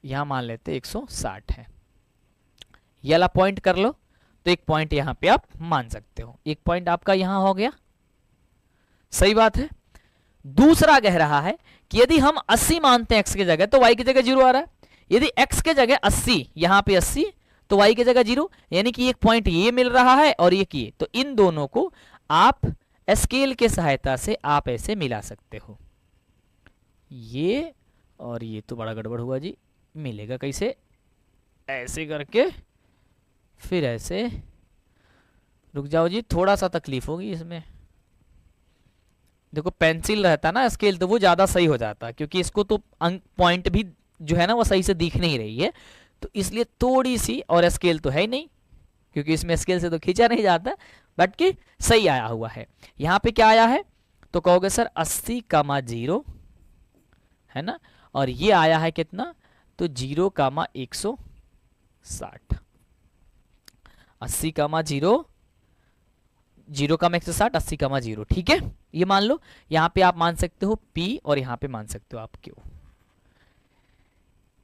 यहाँ मान लेते हैं 160 है। ये वाला पॉइंट कर लो, तो एक पॉइंट यहाँ पे आप मान सकते हो, एक पॉइंट आपका यहाँ हो गया, सही बात है। दूसरा कह रहा है कि यदि हम 80 मानते हैं x की जगह तो y की जगह 0 आ रहा है, यदि x की जगह 80, यहाँ पे 80 तो y की जगह 0, यानी कि एक पॉइंट ये मिल रहा है और ये किए, तो इन दोनों को आप स्केल के सहायता से आप ऐसे मिला सकते हो, ये और ये तो बड़ा गड़बड़ हुआ जी, मिलेगा कैसे, ऐसे करके फिर ऐसे, रुक जाओ जी थोड़ा सा तकलीफ होगी इसमें, देखो पेंसिल रहता ना स्केल तो वो ज़्यादा सही हो जाता, क्योंकि इसको तो अंक पॉइंट भी जो है ना वो सही से दिख नहीं रही है, तो इसलिए थोड़ी सी, और स्केल तो है ही नहीं क्योंकि इसमें स्केल से तो खींचा नहीं जाता, बट कि सही आया हुआ है। यहाँ पे क्या आया है तो कहोगे सर 80,0 है ना, और ये आया है कितना तो 0,160, 80,0, 0,160, 80,0, ठीक है, ये मान लो। यहाँ पे आप मान सकते हो P और यहाँ पे मान सकते हो आप Q।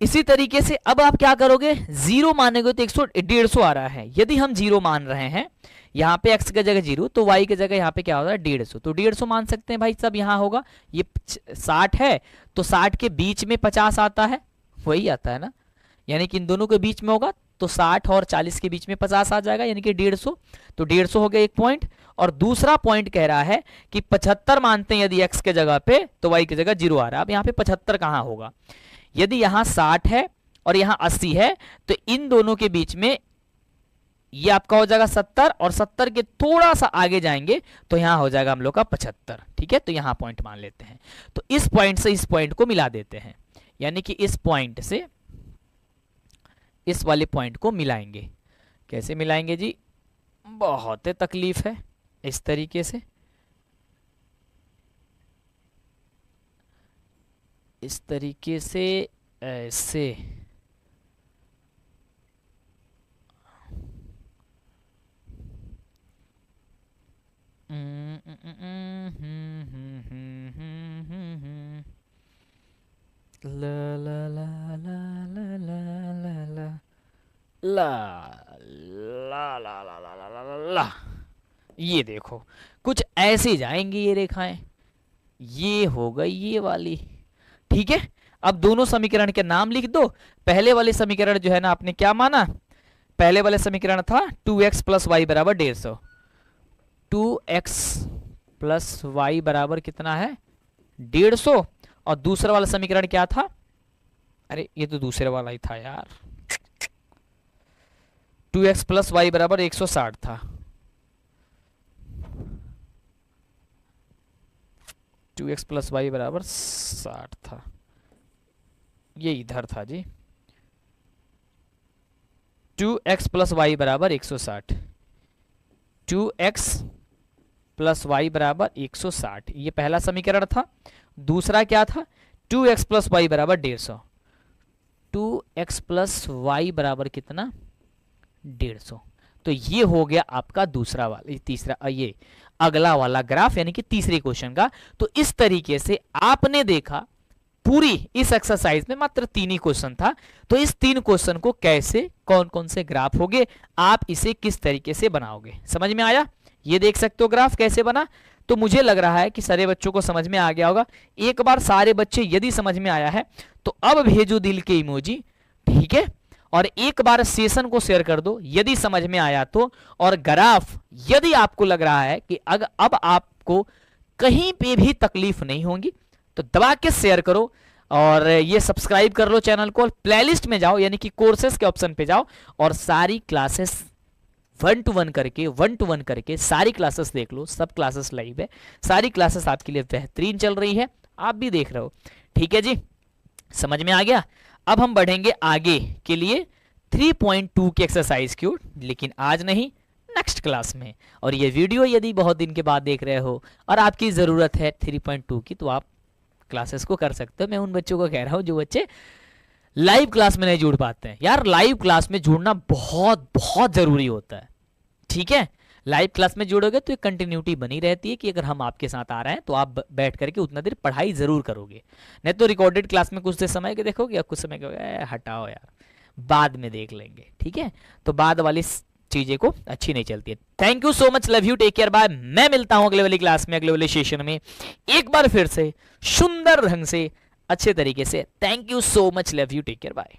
इसी तरीके से अब आप क्या करोगे, 0 मानेंगे तो 150 आ रहा है, यदि हम 0 मान रहे हैं, यहाँ पे x की जगह 0 तो y की जगह यहाँ पे क्या होता है 150, तो 150 मान सकते हैं भाई सब। यहाँ होगा ये 60 है तो 60 के बीच में 50 आता है, वही आता है ना, यानी कि इन दोनों के बीच में होगा तो 60 और 40 के बीच में 50 आ जाएगा, यानी कि 150, तो 150 हो गया एक पॉइंट। और दूसरा पॉइंट कह रहा है कि 75 मानते हैं यदि x के जगह पे तो y की जगह 0 आ रहा है। अब यहाँ पे 75 कहाँ होगा, यदि यहाँ 60 है और यहाँ 80 है तो इन दोनों के बीच में ये आपका हो जाएगा 70, और 70 के थोड़ा सा आगे जाएंगे तो यहाँ हो जाएगा हम लोग का 75, ठीक है, तो यहाँ पॉइंट मान लेते हैं। तो इस पॉइंट से इस पॉइंट को मिला देते हैं, यानी कि इस पॉइंट से इस वाले पॉइंट को मिलाएंगे। कैसे मिलाएंगे जी, बहुत तकलीफ है, इस तरीके से, इस तरीके से, ऐसे, ला ला ला ला ला ला ला ला ला ला ला ला ला ला ला ला, ये देखो कुछ ऐसे जाएंगी ये रेखाएं, ये हो गई ये वाली, ठीक है। अब दोनों समीकरण के नाम लिख दो। पहले वाले समीकरण जो है ना आपने क्या माना, पहले वाले समीकरण था 2x प्लस वाई बराबर 150, 2x प्लस वाई बराबर कितना है 150, और दूसरा वाला समीकरण क्या था, अरे ये तो दूसरे वाला ही था यार, 2x प्लस वाई बराबर 160 था, 2x प्लस वाई बराबर 60 था, ये इधर था जी, 2x प्लस वाई बराबर 160, 2x प्लस वाई बराबर 160, ये पहला समीकरण था। दूसरा क्या था, 2x प्लस वाई बराबर 150, 2x प्लस वाई बराबर कितना 150, तो ये हो गया आपका दूसरा वाला, तीसरा, ये अगला वाला ग्राफ यानी कि तीसरे क्वेश्चन का। तो इस तरीके से आपने देखा पूरी इस एक्सरसाइज में मात्र 3 ही क्वेश्चन था, तो इस 3 क्वेश्चन को कैसे, कौन कौन से ग्राफ होंगे, आप इसे किस तरीके से बनाओगे, समझ में आया? ये देख सकते हो ग्राफ कैसे बना। तो मुझे लग रहा है कि सारे बच्चों को समझ में आ गया होगा। एक बार सारे बच्चे यदि समझ में आया है तो अब भेजो दिल के इमोजी, ठीक है? और एक बार सेशन को शेयर कर दो यदि समझ में आया तो। और ग्राफ यदि आपको लग रहा है कि अब आपको कहीं पे भी तकलीफ नहीं होगी तो दबा के शेयर करो और ये सब्सक्राइब कर लो चैनल को। और प्लेलिस्ट में जाओ यानी कि कोर्सेस के ऑप्शन पे जाओ और सारी क्लासेस 1 to 1 करके सारी क्लासेस देख लो। सब क्लासेस लाइव है, सारी क्लासेस आपके लिए बेहतरीन चल रही है, आप भी देख रहे हो, ठीक है जी? समझ में आ गया? अब हम बढ़ेंगे आगे के लिए 3.2 की एक्सरसाइज की ओर, लेकिन आज नहीं, नेक्स्ट क्लास में। और ये वीडियो यदि बहुत दिन के बाद देख रहे हो और आपकी ज़रूरत है 3.2 की तो आप क्लासेस को कर सकते हो। मैं उन बच्चों को कह रहा हूँ जो बच्चे लाइव क्लास में नहीं जुड़ पाते हैं। यार लाइव क्लास में जुड़ना बहुत बहुत ज़रूरी होता है, ठीक है? लाइव क्लास में जुड़ोगे तो एक कंटिन्यूटी बनी रहती है कि अगर हम आपके साथ आ रहे हैं तो आप बैठ करके उतना देर पढ़ाई ज़रूर करोगे। नहीं तो रिकॉर्डेड क्लास में कुछ देर समय के देखोगे या कुछ समय के हटाओ यार बाद में देख लेंगे, ठीक है? तो बाद वाली चीज़ें को अच्छी नहीं चलती है। Thank you so much, love you, take care, bye. मैं मिलता हूँ अगले वाली क्लास में, अगले वाले सेशन में एक बार फिर से सुंदर ढंग से, अच्छे तरीके से। Thank you so much, love you, take care, bye.